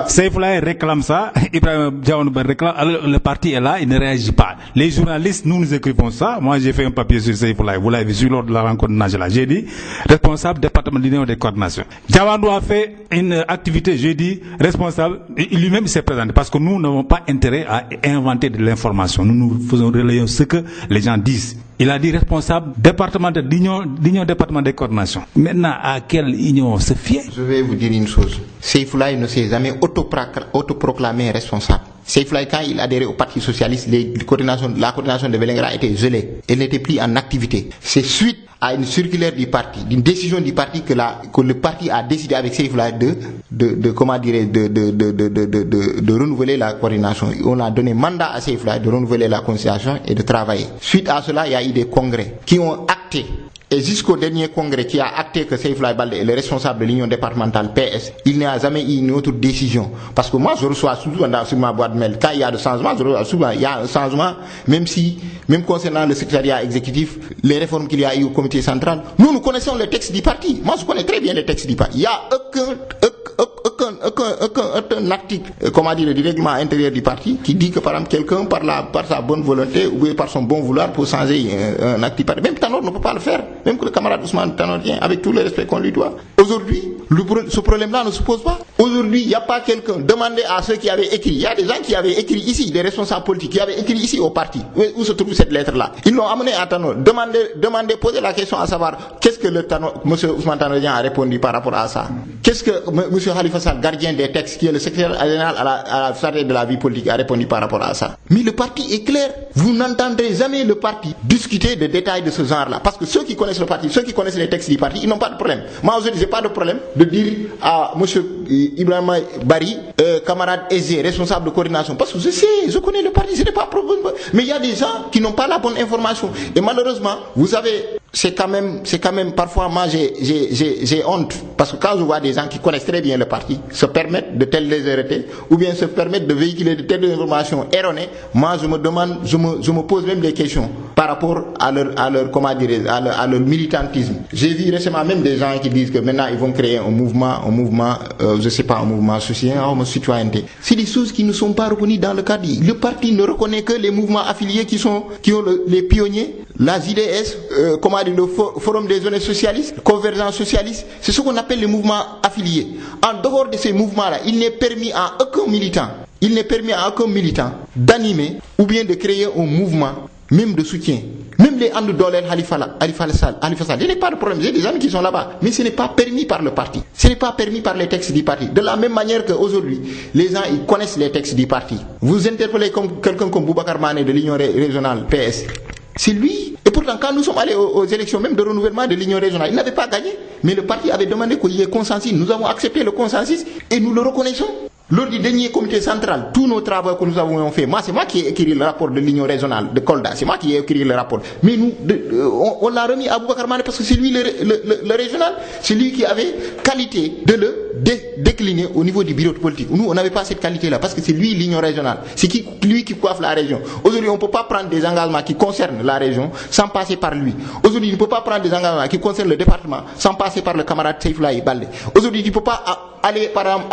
A: Saïfoulaye réclame ça, Ibrahima Diawadou Bari réclame, alors le parti est là, il ne réagit pas. Les journalistes, nous écrivons ça. Moi, j'ai fait un papier sur Saïfoulaye, vous l'avez vu lors de la rencontre nationale. J'ai dit, responsable département de l'union des coordinations. Diawadou a fait une activité, j'ai dit, responsable, lui-même s'est présenté, parce que nous n'avons pas intérêt à inventer de l'information. Nous faisons relayer ce que les gens disent. Il a dit responsable département de l'union département des coordinations. Maintenant, à quelle union se fier?
B: Je vais vous dire une chose. Saïfoulaye ne s'est jamais autoproclamé responsable. Saïfoulaye, quand il adhérait au Parti socialiste, la coordination de Vélingara était gelée. Elle n'était plus en activité. C'est suite à une circulaire du parti, d'une décision du parti que le parti a décidé avec Seyfoulaye de renouveler la coordination. On a donné mandat à Seyfoulaye de renouveler la coordination et de travailler. Suite à cela, il y a eu des congrès qui ont acté. Et jusqu'au dernier congrès qui a acté que Seyfoulaye Baldé est le responsable de l'union départementale PS, il n'y a jamais eu une autre décision. Parce que moi, je reçois souvent sur ma boîte mail, quand il y a des changements, je reçois souvent, il y a un changement, même concernant le secrétariat exécutif, les réformes qu'il y a eu au comité central, nous connaissons les textes du parti. Moi, je connais très bien les textes du parti. Il n'y a aucun article, du règlement intérieur du parti qui dit que par exemple quelqu'un par sa bonne volonté ou par son bon vouloir pour changer un acte du parti. Même Tanor ne peut pas le faire. Même que le camarade Ousmane Tanor vient avec tout le respect qu'on lui doit. Aujourd'hui, ce problème-là ne se pose pas. Aujourd'hui, il n'y a pas quelqu'un. Demandez à ceux qui avaient écrit. Il y a des gens qui avaient écrit ici, des responsables politiques qui avaient écrit ici au parti. Où se trouve cette lettre-là? Ils l'ont amené à Tanor. Posez la question à savoir qu'est-ce que M. Ousmane Tanor a répondu par rapport à ça. Qu'est-ce que M. Khalifa Sall, gardien des textes, qui est le secrétaire général à la charge de la vie politique, a répondu par rapport à ça. Mais le parti est clair. Vous n'entendrez jamais le parti discuter des détails de ce genre-là. Parce que ceux qui connaissent le parti, ceux qui connaissent les textes du parti, ils n'ont pas de problème. Moi, aujourd'hui, j'ai pas de problème de dire à M. Ibrahima Bari, camarade aisé, responsable de coordination, parce que je connais le parti, ce n'est pas un problème. Mais il y a des gens qui n'ont pas la bonne information. Et malheureusement, vous savez, c'est quand même, parfois, moi, j'ai honte. Parce que quand je vois des gens qui connaissent très bien le parti, se permettent de telles légèretés, ou bien se permettent de véhiculer de telles informations erronées, moi, je me demande, je me pose même des questions par rapport à leur militantisme. J'ai vu récemment même des gens qui disent que maintenant, ils vont créer un mouvement, je sais pas, un mouvement social, un mouvement citoyenneté. C'est des choses qui ne sont pas reconnues dans le cadre. Le parti ne reconnaît que les mouvements affiliés qui ont les pionniers, la JDS, le Forum des zones socialistes, Convergence socialiste, c'est ce qu'on appelle les mouvements affiliés. En dehors de ces mouvements-là, il n'est permis à aucun militant d'animer ou bien de créer un mouvement, même de soutien. Même les Andou-Dolel, Khalifa Sall, il n'y a pas de problème, j'ai des amis qui sont là-bas, mais ce n'est pas permis par le parti. Ce n'est pas permis par les textes du parti. De la même manière qu'aujourd'hui, les gens ils connaissent les textes du parti. Vous interpellez quelqu'un comme Boubacar Mané de l'Union régionale PS. C'est lui. Et pourtant, quand nous sommes allés aux élections même de renouvellement de l'Union régionale, il n'avait pas gagné. Mais le parti avait demandé qu'il y ait consensus. Nous avons accepté le consensus et nous le reconnaissons. Lors du dernier comité central, tous nos travaux que nous avons fait, c'est moi qui ai écrit le rapport de l'Union régionale de Kolda, c'est moi qui ai écrit le rapport. Mais nous, on l'a remis à Boubacar Mané parce que c'est lui le régional, c'est lui qui avait qualité de le décliner au niveau du bureau politique. Nous, on n'avait pas cette qualité-là parce que c'est lui l'Union régionale, c'est lui qui coiffe la région. Aujourd'hui, on ne peut pas prendre des engagements qui concernent la région sans passer par lui. Aujourd'hui, on ne peut pas prendre des engagements qui concernent le département sans passer par le camarade Seyfoulaye Baldé. Aujourd'hui, tu ne peux pas aller par exemple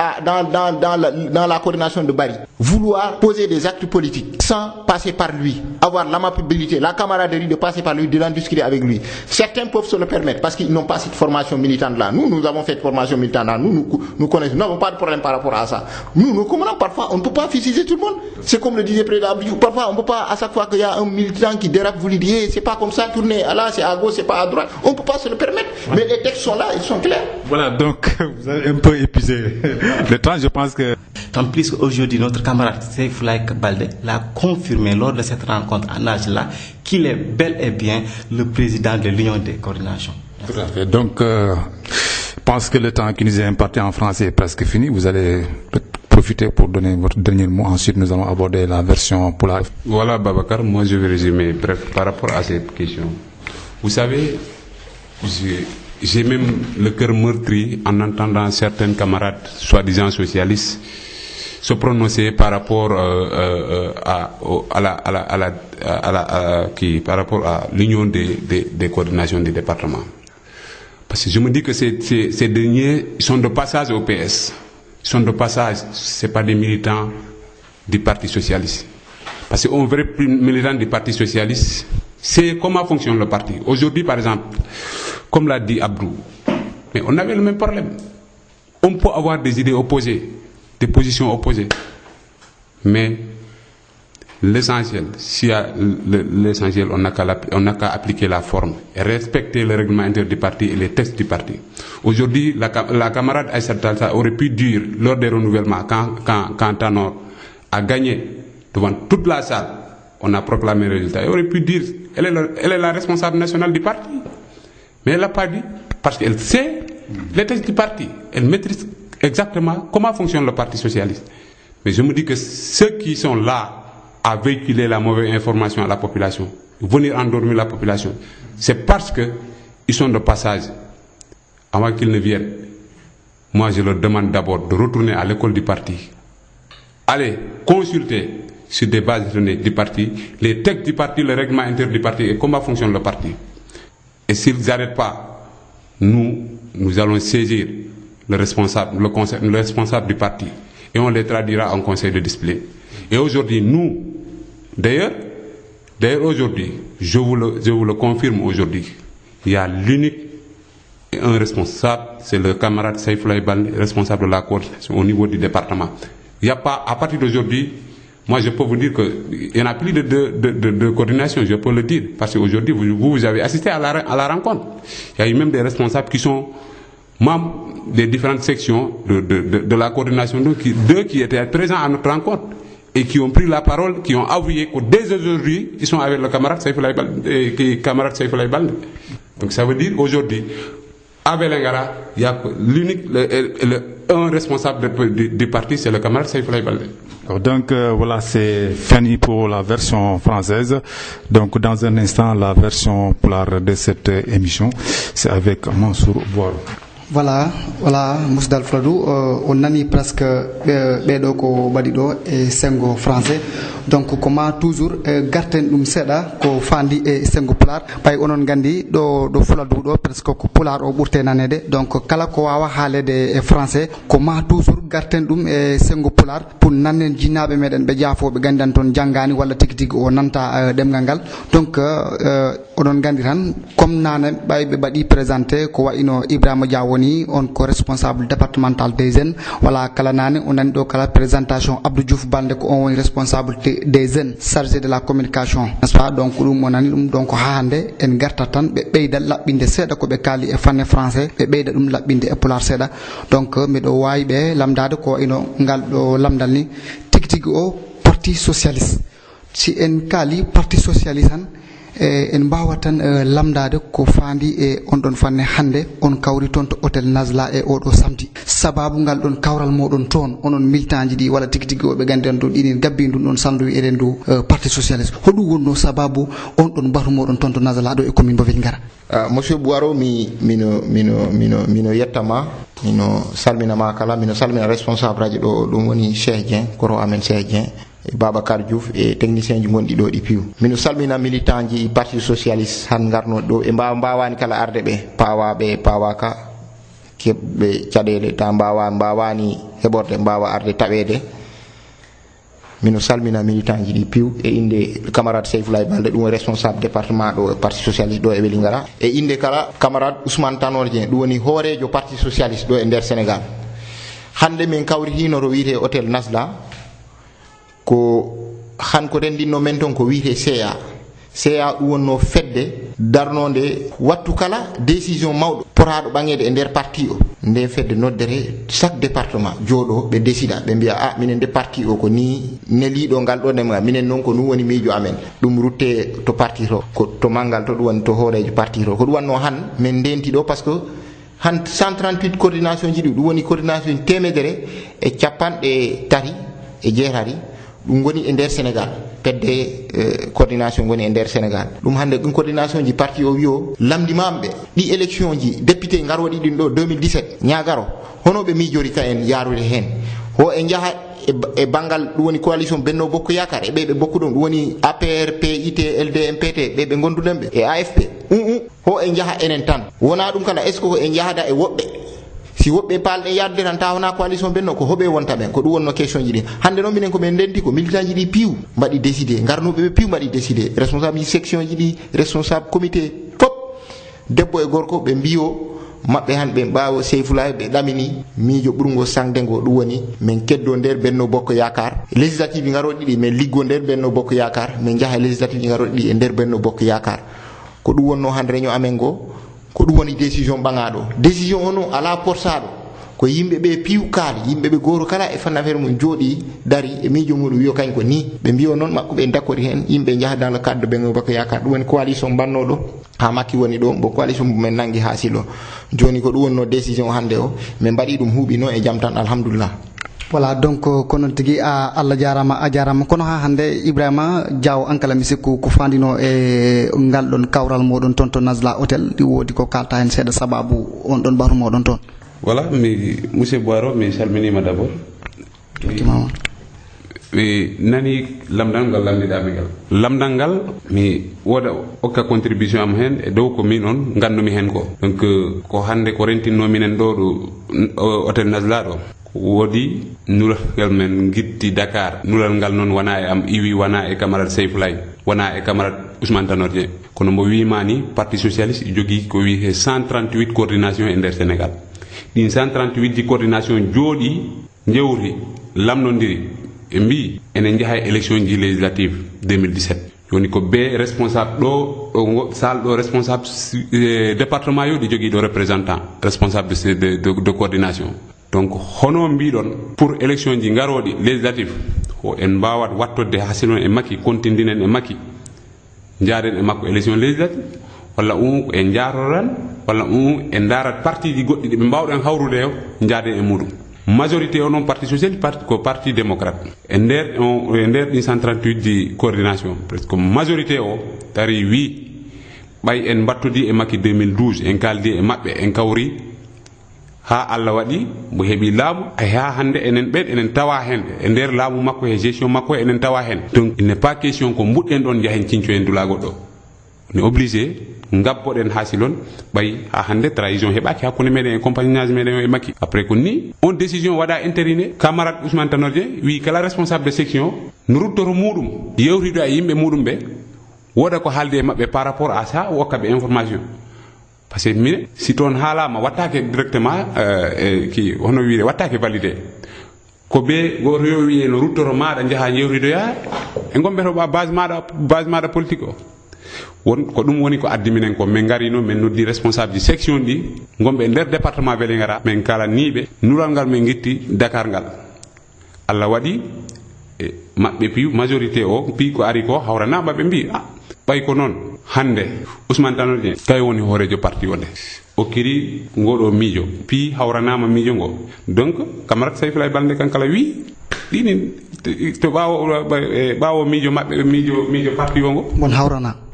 B: dans la coordination de Bari, vouloir poser des actes politiques sans passer par lui, avoir l'amabilité, la camaraderie de passer par lui, de l'en discuter avec lui. Certains peuvent se le permettre parce qu'ils n'ont pas cette formation militante là. Nous avons fait formation militante là. Nous connaissons, nous n'avons pas de problème par rapport à ça. Nous comprenons parfois, on ne peut pas fustiger tout le monde. C'est comme le disait le président Abdou. Parfois, on ne peut pas, à chaque fois qu'il y a un militant qui dérape, vous lui dites, c'est pas comme ça, tournez là, c'est à gauche, c'est pas à droite. On ne peut pas se le permettre. Mais les textes sont là, ils sont clairs.
A: Voilà, donc vous avez un peu épuisé le temps, je pense que.
C: Tant plus qu'aujourd'hui, notre camarade Seyfoulaye Baldé l'a confirmé lors de cette rencontre à Najla qu'il est bel et bien le président de l'Union des coordinations.
A: Tout à fait. Donc, je pense que le temps qui nous est imparti en français est presque fini. Vous allez profiter pour donner votre dernier mot. Ensuite, nous allons aborder la version pour la...
D: Voilà, Babacar, moi je vais résumer bref par rapport à cette question. Vous savez, j'ai même le cœur meurtri en entendant certains camarades soi-disant socialistes se prononcer par rapport par rapport à l'union des coordinations des départements. Parce que je me dis que ces derniers sont de passage au PS. Ils sont de passage, ce n'est pas des militants du Parti socialiste. Parce qu'un vrai militant du Parti socialiste, c'est comment fonctionne le parti. Aujourd'hui, par exemple, comme l'a dit Abdou, mais on avait le même problème. On peut avoir des idées opposées, des positions opposées. Mais l'essentiel, l'essentiel, on n'a qu'à appliquer la forme et respecter le règlement intérieur du parti et les textes du parti. Aujourd'hui, la camarade Aïssata Tall Sall aurait pu dire, lors des renouvellements, quand Tanor a gagné devant toute la salle, on a proclamé le résultat. Elle aurait pu dire, elle est la responsable nationale du parti. Mais elle l'a pas dit parce qu'elle sait les textes du parti. Elle maîtrise exactement comment fonctionne le Parti socialiste. Mais je me dis que ceux qui sont là à véhiculer la mauvaise information à la population, venir endormir la population, c'est parce qu'ils sont de passage. Avant qu'ils ne viennent, moi je leur demande d'abord de retourner à l'école du parti. Allez consulter sur des bases de données du parti, les textes du parti, le règlement intérieur du parti et comment fonctionne le parti. Et s'ils n'arrêtent pas, nous allons saisir le responsable du parti et on les traduira en conseil de discipline. Et aujourd'hui, d'ailleurs aujourd'hui, je vous le confirme aujourd'hui, il y a l'unique et un responsable, c'est le camarade Saïfoulaye Baldé, responsable de la coordination au niveau du département. Il n'y a pas, à partir d'aujourd'hui, moi je peux vous dire qu'il y en a plus de coordination, je peux le dire, parce qu'aujourd'hui vous avez assisté à la rencontre. Il y a eu même des responsables qui sont membres des différentes sections de la coordination, deux qui étaient présents à notre rencontre et qui ont pris la parole, qui ont avoué que dès aujourd'hui, ils sont avec le camarade Saïfoulaye Baldé. Donc ça veut dire aujourd'hui, à Vélingara, il y a l'unique, un responsable du parti, c'est le camarade Saïfoulaye Baldé.
A: Donc voilà, c'est fini pour la version française. Donc dans un instant, la version pulaar de cette émission, c'est avec Mansour Boiro.
E: Voilà Mousdal Fladou, on nani presque ɓeɗo ko baɗi ɗo e sengo français. Donc comment toujours garten ɗum seeɗa ko fandi e sengo pular ɓay onon gandi ɗo Fladou ɗo presque ko pular o ɓurte nanede. Donc kala ko wawa haalede e français comment toujours garten ɗum e sengo pular pour nannen jinnaɓe meɗen ɓe jaafoɓe gandan toon janggani walla tigi tigi o nanta ɗemgal ngal. Donc onon gandi tan comme nane ɓay ɓe mbaɗi présenté ko wayno Ibrahima Dia woni on ko responsable départemental des jeunes. Voilà kala nane on nani ɗo kala présentation Abdou Diouf Baldé ko on woni responsable des jeunes chargé de la communication, n'est-ce pas? Donc ɗum on nani ɗum donc ha hande en garta tan ɓe ɓeyda laɓɓinde seeɗa ko ɓe kaali e fanne français ɓe ɓeyda ɗum laɓɓinde e pular seeɗa. Donc miɗo wawi ɓe lamdade ko ino ngal ɗo lamdal ni tigi tigi o parti socialiste. Si en kaali parti socialiste tan en mbawa tan lamdade ko fandi e on ɗon fanne hande on kawri toon to hôtel Nazla e oɗo samedi. Sababu ngal ɗon kawral moɗon toon onon militant ji ɗi walla tigi tigi oɓe gandi on ɗon ɗinin gabbi ɗum ɗon sanduwi eɗen du parti socialiste. Hoɗum wonno sababu on ɗon mbatu moɗon toon to Nazla ɗo e commune mo Vélingara.
B: Monsieur Boiro mino yettama, mino salminama kala, mino salmina responsable radio ɗo ɗum woni Cheikh Dieng, koro amen Cheikh Dieng, Babacar Diouf et technicien ji gonɗi ɗo ɗi piw. Mino salmina militant ji parti socialiste han garno ɗo e mbawani kala arde ɓe pawaka keɓɓe caɗele ta mbawani heɓorde mbawa arde taɓede. Mino salmina militant ji ɗi piw e inde camarade Saïfoulaye Baldé ɗum responsable département ɗo parti socialiste ɗo e Vélingara e inde kala camarade Ousmane Tanor Dieng ɗum woni hoorejo parti socialiste ɗo e nder Sénégal. Hande min kawri hino to wiite hôtel Nazla ko han ko rendinno men ton ko wiite CA ɗum wonno fedde darnode wattu kala décision mawɗo potaɗo ɓangede e nder parti o. Nde fedde noddere chaque département jooɗo ɓe décida ɓe mbiya minen de parti o ko ni neliɗo ngal ɗo ndemga minen noon ko ɗum woni miijo amen ɗum rutte to parti to ko to mangal to ɗum woni to hoorejo parti to ko ɗum wanno han min ndenti ɗo par ce que han 138 coordination ji ɗum woni coordination temedere e capanɗe tati e jeetati ɗum goni e nder Sénégal pedde coordination goni e nder Sénégal. Ɗum hande ɗum coordination ji parti o wiyo lamdimaɓe ɗi élection ji député garwaɗi ɗin ɗo 2017 ñagaro hono ɓe miijori ka en yarude hen ho e jaaha e bangal ɗum woni coalition Benno Bokk Yakar e ɓe bokku ɗum woni APR PIT LD MPT ɓe gonduɗen ɓe e AFP ho e jaaha enen tan wona ɗum kala est ce que ko en jahada e woɓɓe si woɓɓe palɗe yadde tan ta wona coalition Benno ko hoɓe wonta ɓen ko ɗum wonno question ji ɗi. Hande noon minen komin ndenti ko militant ji ɗi piw mbaɗi décidé garnoɓe ɓe piw mbaɗi décidé responsable ji section ji ɗi responsable comité fop debbo e gorko ɓe mbiyo maɓɓe han ɓe mbawo Saïfoulaye ɓe ɗamini miijo ɓurgo sangde ngo ɗum woni min keddo nder Benno Bokk Yakar législative garoɗi ɗi min liggo nder Benno Bokk Yakar min jaaha législative garoɗi ɗi e nder Benno Bokk Yakar ko ɗum wonno han réunion amen ngo ko ɗum woni décision ɓagaɗo décision o noon ala porsaɗo ko yimɓe ɓe piwkaali yimɓe ɓe goto kala e fanna affaire mum jooɗi dari e miijo muɗum wiyo kañ ko ni ɓe mbiyo noon makko ɓe dakkori hen yimɓe jaaha dans le cadre de Benno Bokk Yakaar ɗum woni coalition bannoɗo ha makki woni ɗo mbo coalition mumen nangi ha silo joni ko ɗum wonno décision hande o min mbaɗi ɗum huuɓino e jaam tan alhamdulillah.
E: voilà donc kono tigi Allah jarama a jarama kono ha hande Ibrahima Diaw ankala mi sikku ko fandino e ngal ɗon kawral moɗon toon to Nazla Hotel ɗi woodi ko kalta hen seeɗa sababu on ɗon baatu moɗon toon.
D: Voilà, monsieur Boiro, mi salminima d'abord. Mi nani lamdal ngal lamdiɗami ngal. Lamdal ngal mi woda okka contribution am hen e dow ko min on gandumi hen ko. Donc ko hande ko rentinno minen ɗo ɗo hôtel Nazla ɗo. Wodi nulal men gitti Dakar. Nulal ngal non wana e am iwi wana e camarade Seyfoulaye, wana e camarade Ousmane Tanor Dieng. Kono mo wimani parti socialiste jogui ko wi 138 coordination e nder Sénégal. Ɗin 138 ji coordination jooɗi jewri lamnodiri e mbi enen jaha e élection ji législative 2017 joni ko be responsable ɗo sal ɗo responsable département yo ɗi jogui ɗo représentant responsable de coordination. Donc hono mbiɗon pour élection ji garoɗi législative o en mbawat wattorde hasilon e makki contindinen e makki jaaren e makko élection législative walla en jaaroran walla en darat parti ji goɗɗi ɗi ɓe mbawɗen hawrude o jaaden e muɗum majorité o noon parti socialiste ko parti démocrate e nder ɗin 138 ji coordination presque majorité o tari wi ɓay en battodi e makki 2012 en kaldi e maɓɓe en kawri ha Allah waɗi mo heeɓi laamu ha hande enen ɓen enen tawa hen e nder laamu makko e gestion makko enen tawa hen. Donc il n'est pas question ko mbuɗɗen ɗon jahen cincoyen dula goɗɗo on est obligé ngabboɗen hasilon ɓay ha hande trahison heɓaki hakkude meɗen e compagnonnage meɗen e makki. Après ko ni on décision waɗa intériné camarade Ousmane Tanor Dieng wi kala responsable de section no ruttoro muɗum yewtido e yimɓe muɗum ɓe woda ko haalde e mabɓe par rapport à ça wokkaɓe information. Parce que mine si toon haalama wattake directement ki hono wiide wattake validé ko be goto yo wiye no ruttoro maɗa jaaha jewridoya e gombeto base maɗa politique o won ko ɗum woni ko addi minen ko min garino min noddi responsable ji section ɗi gomɓe nder département Vélingara min kalaniɓe nural ngal min guitti Dakar ngal. Allah waɗi maɓɓe piiw majorité o pi ko ari ko hawranama ɓe mbi ɓay ko noon hande Ousmane Tanor Dieng kay woni hoorejo parti o nde o kiri ngoɗo miijo pi hawranama miijo ngo. Donc camarade Seyfoulaye Balde kankala wi ɗini to ɓawo miijo maɓɓe miijo parti o ngo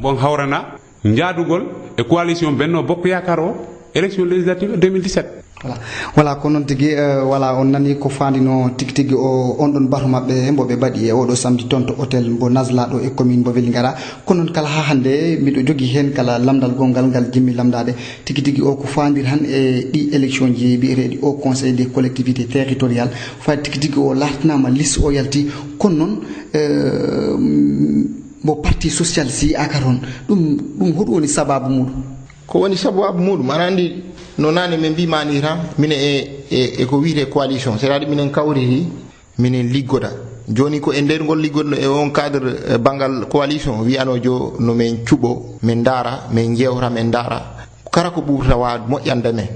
D: bon hawrana jaadugol e coalition Benno Bokk Yakaar o élection législative 2017.
E: voilà ko noon tigi voilà on nani ko fandino tigi tigi o on ɗon batu maɓɓe mbo ɓe mbaɗi e oɗo samedi toon to hôtel mbo Nazla ɗo e commune mbo Vélingara kono noon kala ha hande miɗo jogui hen kala lamdal gongal ngal jimmi lamdade tigi tigi o ko fandir han e ɗi élection ji mbiyeteɗi au conseil des collectivités territoriales fayde tigi tigi o latnama liste o yalti kono noon mo parti socialiste yi aka toon ɗum hoɗum woni sababu muɗum
B: ko woni sababu muɗum aɗa andi no nane min mbimani tan minen e ko wiite coalition c'est à dire minen kawriti minen liggoda joni ko e nder ngol liggodno e on cadre bangal coalition wiyano jo no min cuɓo min daara min jewta min daara kala ko ɓurta wawde moƴƴande men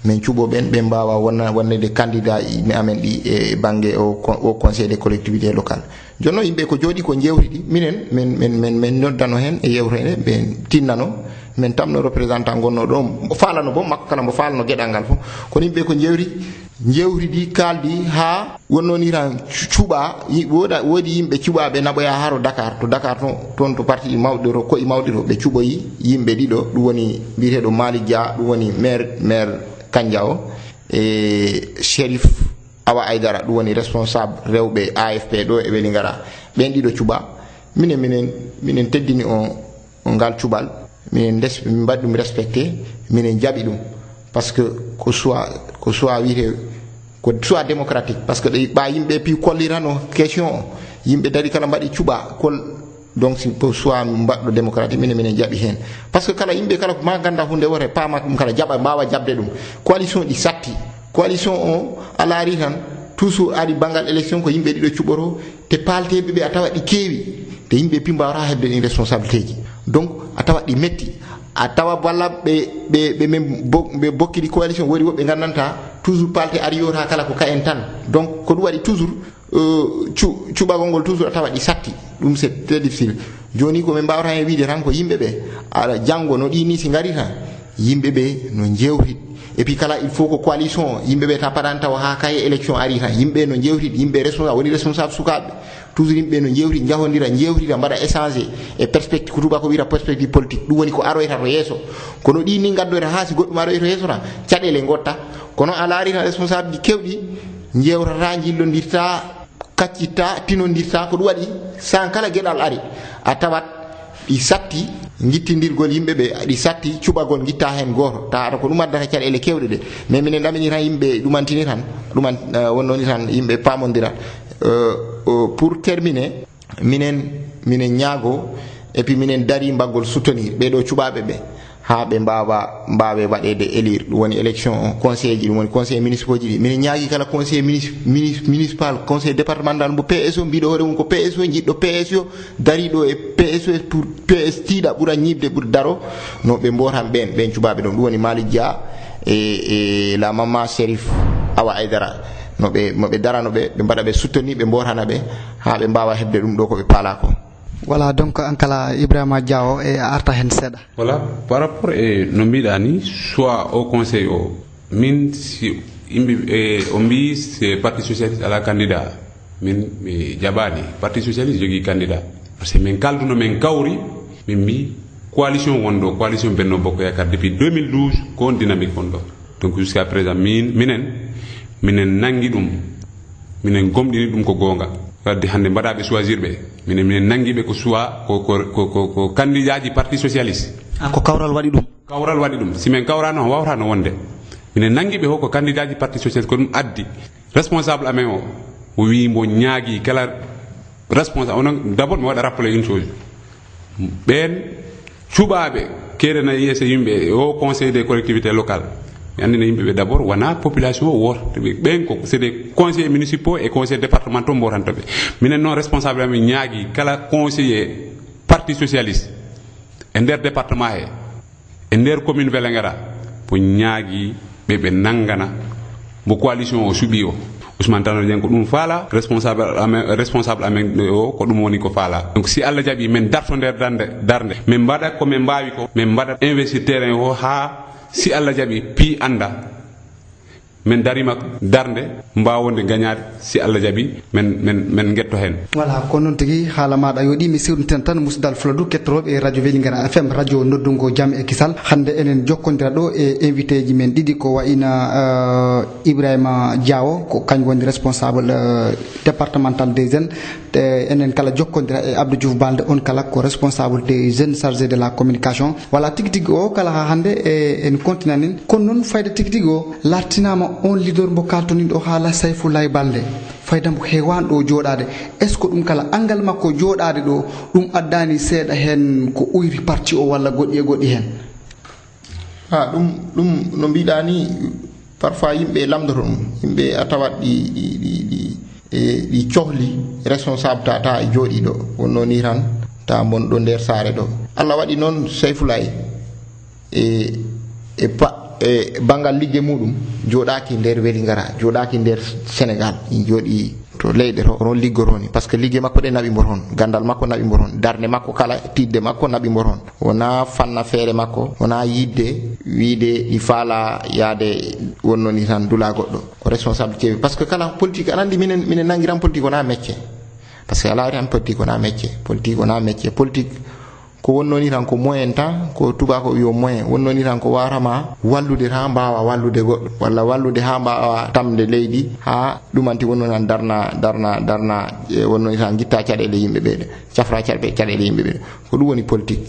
B: min cuɓo ɓen mbawa wonnede candidat mi amen ɗi e banggue au conseil des collectivités locales. Jonno yimɓe ko jooɗi ko jewtidi minen min noddano hen e yewtede ɓe tinnano min tamno représentant gonno ɗo falano bo makko kala mbo falano gueɗal ngal fof kono yimɓe ko jewridi kaldi ha wonnoni tan cuuɓa woodi yimɓe cuuɓaɓe naɓoya haro Dakar to Dakar toon to parti mawɗiro koye mawɗiro ɓe cuuɓoyi yimɓe ɗiɗo ɗum woni mbiyeteɗo Malick Dia ɗum woni maire Kandia o e Chérif Awa Aydara ɗum woni responsable rewɓe AFP ɗo e Vélingara ɓen ɗiɗo cuuɓa minen teddini on ngal cuuɓal minen mbaɗi ɗum respecté minen jaɓi ɗum par ce que ko soit wiite ko soit démocratique par ce que ɓa yimɓe pi kollirano question o yimɓe dari kala mbaɗi cuuɓa donc si ko soit mbaɗɗo démocratique minen jaɓi hen par ce que kala yimɓe kala ma ganda hunde wote pama ɗum kala jaɓa mbawa jabde ɗum coalition ɗi satti coalition o a laari tan toujours ari bangal élection ko yimɓe ɗiɗo cuɓoro te palteɓe ɓe a tawa ɗi keewi te yimɓe pi mbawata hebde ɗin responsabilité ji donc a tawa ɗi metti a tawa walla ɓe bokkidi coalition woodi woɓɓe gandanta toujours palte ari yota kala ko kayen tan donc ko ɗum waɗi toujours cuɓagol ngol toujours a tawa ɗi satti ɗum c'est très difficile joni ko min mbawata hen wiide tan ko yimɓeɓe aɗa janggo no ɗi ni si ngari tan yimɓeɓe no jewtit et puis kala il faut que coalition yimɓeɓe ta paɗan taw ha kaye élection ari tan yimɓe no jewtit yimɓe responsable woni responsable sukaɓe toujours yimɓe no jewti jahodira jewtida mbaɗa échanger e perspective ko tuba ko wiyata perspective politique ɗum woni ko aroyta to yesso kono ɗi ni gaddoyta ha si goɗɗum aroy to yesso tan caɗele gotta kono a laari tan responsable ji kewɗi jewtata jillondirta kaccitta tinodirta ko ɗum waɗi san kala gueɗal ari a tawat ɗi satti gittidirgol yimɓeɓe ɗi satti cuɓagol gitta hen goto tawata ko ɗum addata caɗele kewɗe ɗe mais minen ɗamini tan yimɓe ɗumantini tan ɗuman wonnoni tan yimɓe pamodirat pour terminer minen ñaago et puis minen dari mbaggol soutenir ɓeɗo cuɓaɓe ɓe ha ɓe mbawe waɗede élire ɗum woni élection conseil ji ɗum woni conseil municipal ji ɗi minen ñaagui kala conseil municipal conseil départemental mo PSO mbiɗo hoore mum ko PSO jiɗɗo PSO dariɗo e PSO pour PS tiiɗa ɓuura ñibde ɓuura daro no ɓe mbotan ɓen cuɓaɓe ɗon ɗum woni Malick Dia e la mama Chérif Awa Aydara moɓe darano ɓe mbaɗa ɓe soutenir ɓe mbotana ɓe ha ɓe mbawa hebde ɗum ɗo koɓe paala ko.
E: Voilà, donc ankala Ibrahima Diawo e arta hen seeɗa.
D: Voilà, par rapport e no mbiɗa ni soit au conseil o min si yimɓe o mbi c'est parti socialiste ala candidat min mi jaɓani parti socialiste jogui candidat par ce que min kalduno min kawri min mbi coalition wonɗo coalition Benno Bokk Yakar depuis 2012 ko on dynamique wonɗo donc jusqu'à présent minen nangi ɗum minen gomɗini ɗum ko gonga wadde hande mbaɗaɓe choisir ɓe minen nangi ɓe ko choix ko candidat ji parti socialiste
E: ko kawral waɗi ɗum
D: simin kawrano on wawata no wonde minen nangi ɓe hoko candidat ji parti socialiste ko ɗum addi responsable amen o wi mbo ñaagui kala responsable onon d'abord mi waɗa rappeler une chose ɓen cuɓaɓe keɗena yeese yimɓe au conseil des collectivités locales mi andina yimɓeɓe d'abord wona population o wortoɓe ɓen ko c'est des conseillers municipaux et conseillers départementaux mbotantoɓe minen noon responsable amen ñaagui kala conseiller parti socialiste e nder département he e nder commune Vélingara po ñaagui ɓeɓe nangana mo coalition o suuɓi o Ousmane Tanor Dieng ko ɗum faala responsable amen o ko ɗum woni ko faala donc si Allah jaaɓi min darto nder darde min mbaɗa ko min mbawi ko min mbaɗa investir terrain o ha si Allah jaaɓi pi anda min darima darde mbawonde gagnade si Allah jaaɓi men getto hen.
E: Voilà, ko non tigui haala maɗa yoɗi mi siwditen tan Mousdal Fladou kettoroɓe radio Vélingara FM radio noddungo jaam e kisal hande enen jokkodira ɗo e invité ji men ɗiɗi ko wayna Ibrahima Diawo ko kañum woni responsable départemental des jeunes enen kala jokkodira e Abdou Diouf Balde on kala ko responsable des jeunes chargé de la communication. Voilà, tigui o kala ha hande en continanin kono noon fayda tigui o lartinama on leader mo kaltoni ɗo haala Sayfoulaye Balde fayda mo hewan ɗo joɗade est ce que ɗum kala angal makko joɗade ɗo ɗum addani seeɗa hen ko uyri parti o walla goɗɗi e goɗɗi hen
B: ɗum no mbiɗa ni parfois yimɓe lamdoto ɗum yimɓe a tawat ɗi cohli responsable ta e jooɗi ɗo wonno ni tan ta bonɗo nder saare ɗo Allah waɗi noon Sayfoulaye e bangal ligge muɗum joɗaki nder Vélingara joɗaki nder Sénégal jooɗi to leyɗe to onon liggoro ni par ce que ligge makko ɗe naɓimo toon gandal makko naɓimo toon darde makko kala tidde makko naɓimo toon wona fanna feere makko wona yidde wiide ɗi faala yaade wonno ni tan dula goɗɗo ko responsable ceewi par ce que kala politique aɗa andi minen nanguiran politique wona métier par ce que ala tan politique wona métier politique ko wonnoni tan ko moyen tan ko tubako wiyo moyen wonnoni tan ko warama wallude ha mbawa wallude goɗɗo walla wallude ha mbawa tamde leydi ha ɗumanti wonnoni tan darna wonnoni tan guitta caɗele yimɓeɓe ɗe cafra caɗele yimɓeɓe ko ɗum woni politique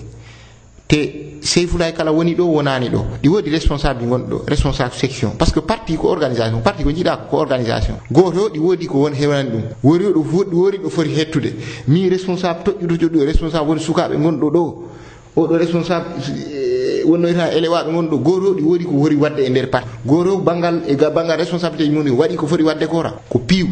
B: te Sayfoulaye kala woni ɗo wonani ɗo ɗi woodi responsable gonɗo ɗo responsable section par ce que parti ko organisation parti ko jiiɗa ko organisation goto ɗi woodi ko won hewnani ɗum wori ɗo foti hettude mi responsable toƴƴuɗo responsable woni sukaɓe gonɗo ɗo oɗo responsable wonno tan élewaɓe gonɗo goto ɗi woodi ko wori wadde e nder parti goto bangal responsabilité mum waɗi ko foti wadde kora ko piiw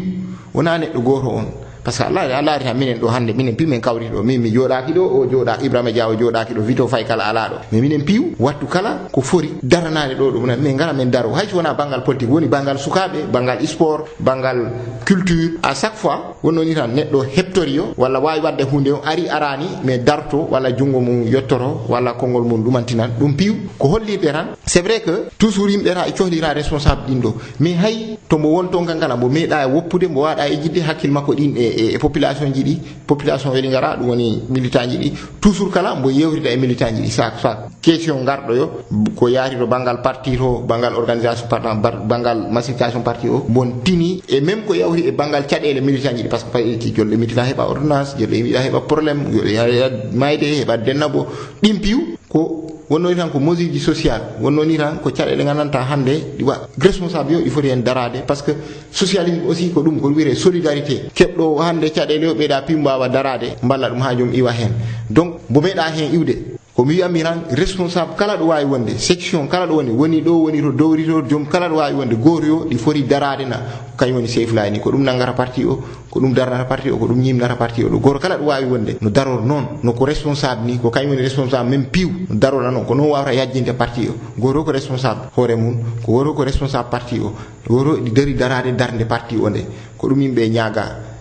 B: wona neɗɗo goto on parce que Allah ta minen do hande minen piu men kawri do min mi jodaaki do o joda Ibrahima Diawo jodaaki do vito fay kala ala do mais minen piu wattu kala ko fori daranade do dum men ngara men daro hay wona bangal politique woni bangal sukabe bangal sport bangal culture à chaque fois wonno ni tan neddo heptorio walla wawi wadde hunde o ari arani mais darto walla jungo mum yottoro walla kongol mum dumantinan dum piu ko hollirde tan c'est vrai que toujours yimbe ta e cohlira responsable dindo mais hay to mo wonto ngangala mo meeda e woppude mo wada e jidde hakkil makko din e population ji di population weli ngara dum woni militant ji di toujours kala mo yewrida e militant ji di chaque question gardo yo ko yaari do bangal parti to bangal organisation bangal massification parti o bon tini et même ko yawri e bangal cadele militant ji di parce que pay ki jolle militant heba ordonnance jolle militant heba problème jolle mayde heba dennabo dimpiu ko wonno tan ko mesure social wonno ni tan ko cadele gananta hande di wa responsable yo il faut en darade parce que socialisme aussi ko dum ko wiire solidarité kebdo hande cadele yo be da pimbawa darade balla dum haajum iwa hen donc bo meeda hen iwde ko mi amiran responsable kala do wawi wonde section kala do woni do woni to dowri to jom kala do wawi wonde goto yo di fori darade na kay woni sefla ni ko dum nangara parti o ko dum darnata parti o ko dum nyimnata parti o do goto kala do wawi wonde no daror non no ko responsable ni ko kay woni responsable même piu darora non ko no wawra yajjinde parti o goto ko responsable hore mun ko goto ko responsable parti o goto di dari darade darnde parti o de ko dum yimbe nyaaga.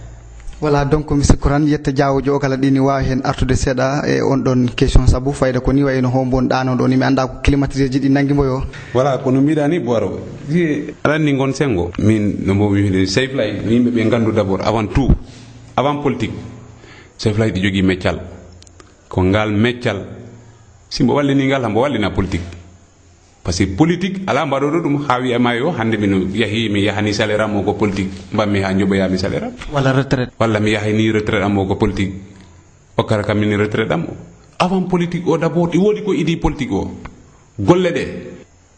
E: Voilà, donc monsieur Kouran yetta jaawojo o kala dini wawi hen artude seeda e on don question sabu fayda ko ni wayno hombon dano do ni mi anda ko climatiseur ji di nangi mboyo.
D: Voilà, ko no midani boro di alani ngon sengo min no mo wi Seyflay yimbe be gandu d'abord avant tout avant politique Seyflay di jogi meccal ko ngal meccal simbo walli ni ngal hambo walli na politique parce que politique ala mbado do dum hawi e mayo hande min yahi mi yahani salaire am ko politique mbammi ha njobo ya mi salaire
E: wala retraite
D: wala mi yahi ni retraite am ko politique o kara kam ni retraite am avant politique o d'abord i wodi ko idi politique o golle de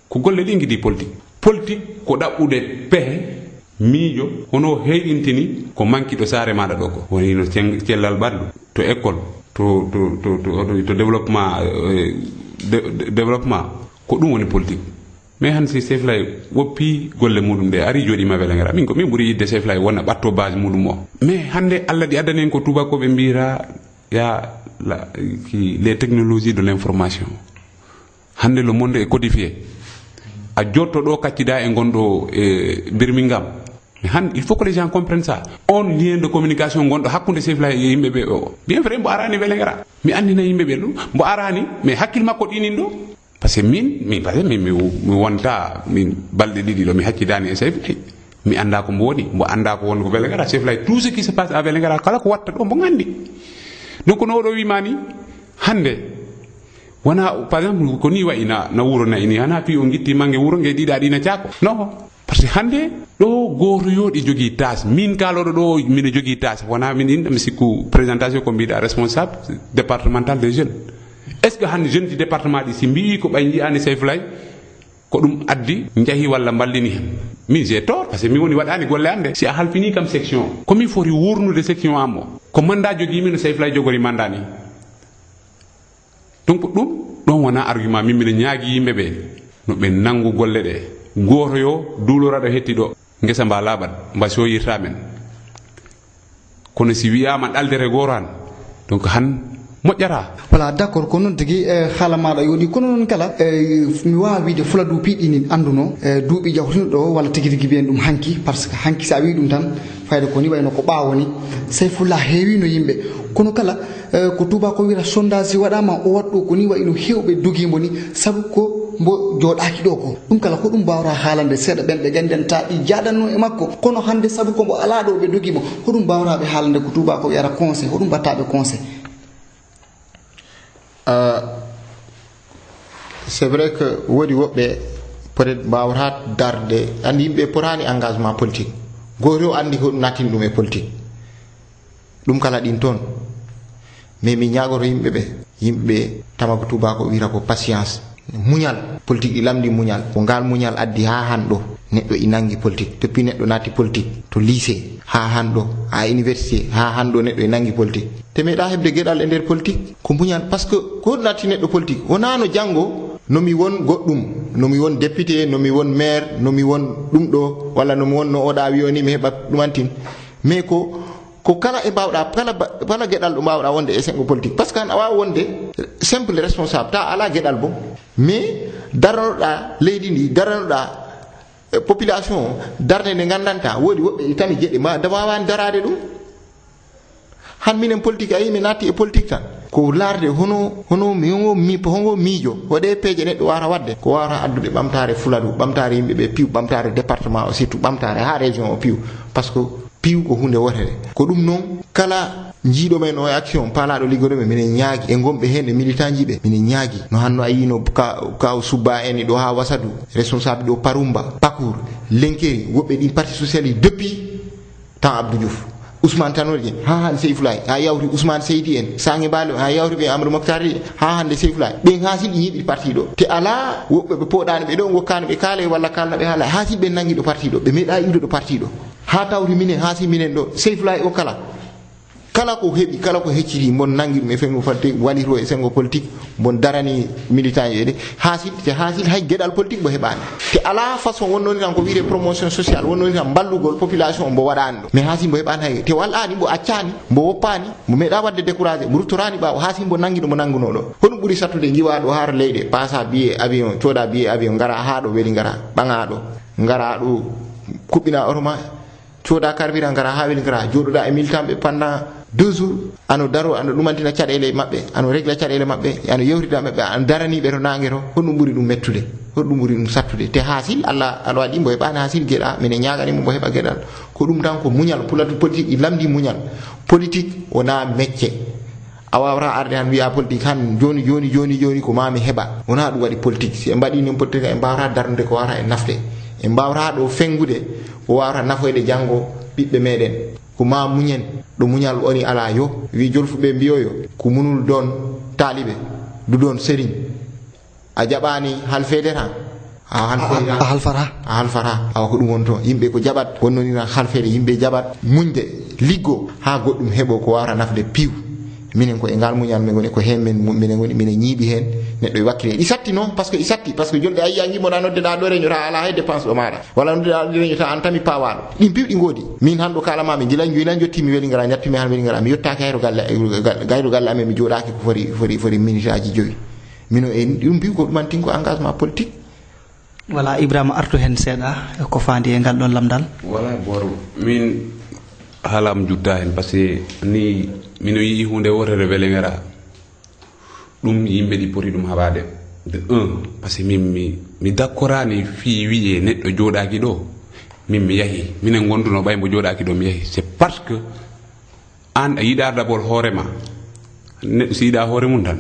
D: ko golle di ngidi politique ko dabbude pehe miijo hono heydintini ko manki do sare mada do ko woni no cellal bandu to école to développement développement ko dum woni politique mais han si Seyflay woppi golle mudum de ari jodi ma Vélingara min ko min buri yidde Seyflay wona batto base mudum o mais hande Allah di adane ko tuba ko be mbira ya les technologies de l'information hande le monde est codifié a jotto do kaccida e gondo e Birmingham mais han il faut que les gens comprennent ça on lien de communication gondo hakkunde Seyflay e yimbe be o bien vrai mbo arani Vélingara mi andina yimbe be dum mbo arani mais hakkil makko dinin do parce que mi wonta min balde didi do mi hakkidani e Seyflay mi anda ko mbodi mbo anda ko won ko Vélingara Seyflay tout ce qui se passe à Vélingara kala ko watta do mbo ngandi donc no do wimani hande wana par exemple ko ni wayina na wuro na ini hana pi o gitti mangi wuro nge dida dina tiako non parce que hande do goto yodi jogi tas min kalodo do min jogi tas wana min inda mi sikku présentation ko bida responsable départemental des jeunes. Est-ce que han jeune du département di simbi ko bay jiani Seyflay ko dum addi njahi walla ballini hen min j'ai tort parce que mi woni wadani golle ande si a halfini kam section ko mi fori wurnude section amo ko manda jogi min Seyflay jogori mandani donc dum don wona argument min mi nyaagi yimbe be no be nangu golle de goto yo dulorado hettido ngesa mba labat mba so yirta men kono si wiyama daldere goran donc han mojjara
E: voilà d'accord ko non tigi hala maada yodi kono non kala mi waawi de fula du piidi ni anduno duubi jawtuno do wala tigi tigi ben dum hanki parce que hanki sa wi dum tan fayda ko ni wayno ko baawoni Seyfullah heewi no yimbe kono kala ko tuba ko wira sondage wadama o waddo ko ni wayno hewbe dogimo ni sabu ko mbo jodaaki do ko dum kala ko dum baawra haalande seeda ben be gandenta di jaadanno e makko kono hande sabu ko mbo ala do be dogimo hodum baawra be haalande ko tuba ko yara conseil hodum battabe conseil.
B: C'est vrai que wodi wobbe peut-être bawrat darde andi yimbe porani engagement politique goro andi ko natin dum e politique dum kala din ton mais mi nyagoro yimbe tamako tuba ko wira ko patience munyal politique lamdi munyal ko ngal munyal addi ha hando neddo inangi politique to pi neddo nati politique to lycée ha hando a université ha hando neddo inangi politique te meda hebde gedal e der politique ko munyal parce que ko nati neddo politique wona no jango no mi won goddum no mi won député no mi won maire no mi won dum do wala no mi won no oda wioni mi heba dumantin mais ko ko kala e mbawɗa kala gueɗal ɗo mbawɗa wonde e sengo politique par ce que a wawa wonde simple responsable ta ala gueɗal bo mais daranoɗa leydi ndi daranoɗa population darde nde gandanta woodi woɓɓe tami gueɗe ma wawani darade ɗum han minen politique ayi mi natti e politique tan ko larde hono hongo miijo hoɗe peeje neɗɗo wara wadde ko wara addude ɓamtare Fuladu ɓamtare yimɓeɓe piiw ɓamtare département o surtout ɓamtare ha région o piiw par ce que piiw ko hunde wotere ko ɗum noon kala jiiɗo men o e action paalaɗo liggoɗo men minen ñaagui e gomɓe hen e militant jiɓe minen ñaagui no hanno a yino kaw subba en ɗo ha Wasadu responsable ɗo Parumba Pakour Lenkeri woɓɓe ɗin parti socialiste depuis temps Abdou Diouf Ousmane Tanor Dieng ha hande Seyfoulaye ha yawti Ousmane Seydi en Sangue Balo ha yawti ɓe Amadou Mokhtar ha hande Seyfoulaye ɓen ha sin ɗi yiiɓi parti ɗo te ala woɓɓe ɓe poɗani ɓe ɗo gokkani ɓe kaale walla kalna ɓe haala ha sin ɓe nangi ɗo parti ɗo ɓe meeɗa iwde ɗo parti ɗo ha tawti minen ha si minen ɗo Seyfoulaye o kala ko heɓi kala ko hecciti mon nangi ɗum e fengo fadde waliro e sengo politique mon darani militant yeɗe hasil hay gueɗal politique mo heɓani te ala façon wonnoni tan ko wiire promotion sociale wonnoni tan ballugol population mbo waɗani ɗo mais hasil mbo heɓani hay te wallani mbo accani mbo woppani mo meeɗa wadde découragé mo ruttorani ɓawo hasil mbo nangi ɗo mo nanguno ɗo hoɗum ɓuuri sattude jiwa ɗo har leyɗe passa billet avion coda billet avion gara ha ɗo weeli gara ɓaga ɗo gara ɗo kuɓɓina oto ma coda carburant gara ha weeli gara joɗoɗa e militant ɓe pendant 2 jours ano daro ano ɗumantina caɗele maɓɓe ano régla caɗele maɓɓe ano yewtida maɓɓe ano daraniɓe to nangue to hoɗum ɓuuri ɗum mettude hoɗum ɓuuri ɗum sattude te hasil Allah waɗi mbo heɓani hasil gueɗa minen ñaganimo mbo heɓa gueɗal ko ɗum tan ko muñal pulatu politique i lamdi muñal politique wona mecce a wawata arde han wiya politique han joni ko mami heɓa wona ɗum waɗi politique si en mbaɗi nin politique en mbawata darnude ko wawata e nafde en mbawata ɗo fengude ko wawata nafoyde janggo ɓiɓɓe meɗen ko ma muñen ɗo muñal oni ala yo wi jolfuɓe mbiyoyo ko munul don taliɓe du don sérigne a jaɓani halfede tan a halfata awa ko ɗum wonto yimɓe ko jaɓat wonnoni tan halfede yimɓe jaɓat muñde liggo ha goɗɗum heeɓo ko wawata nafde piiw minen ko e ngal muñal min goni ko hen minen goni minen ñiiɓi hen neɗɗo e wakkile ɗi satti noon par ce que jonɗe a yiya gimoɗa noddeɗa ɗo reñota ala hay dépense ɗo maɗa walla noddeɗa ɗo reñota an tami pawaɗo ɗin piiw ɗi goodi min han ɗo kalamami gilan jottimi weeli gara jattimi han weeli gara mi yettaki hayro galle amen mi joɗaki ko fori minute aji 5 mino e ɗum piiw ko ɗumantin ko engagement politique.
E: voilà Ibrahima artu hen seeɗa ko fandi e ngal ɗon lamdal.
D: voilà boro min haalam jutta hen par ce que ni mino yii hunde wotere wele ngara ɗum yimɓe ɗi poti ɗum haɓade de 1 par ce que min mi d'accorani fi wiye neɗɗo joɗaki ɗo min mi yahi minen gonduno ɓay mbo joɗaki ɗo mi yahi c'est parce que an a yiɗa d'abord hoorema neɗɗo si yiɗa hoore mum tan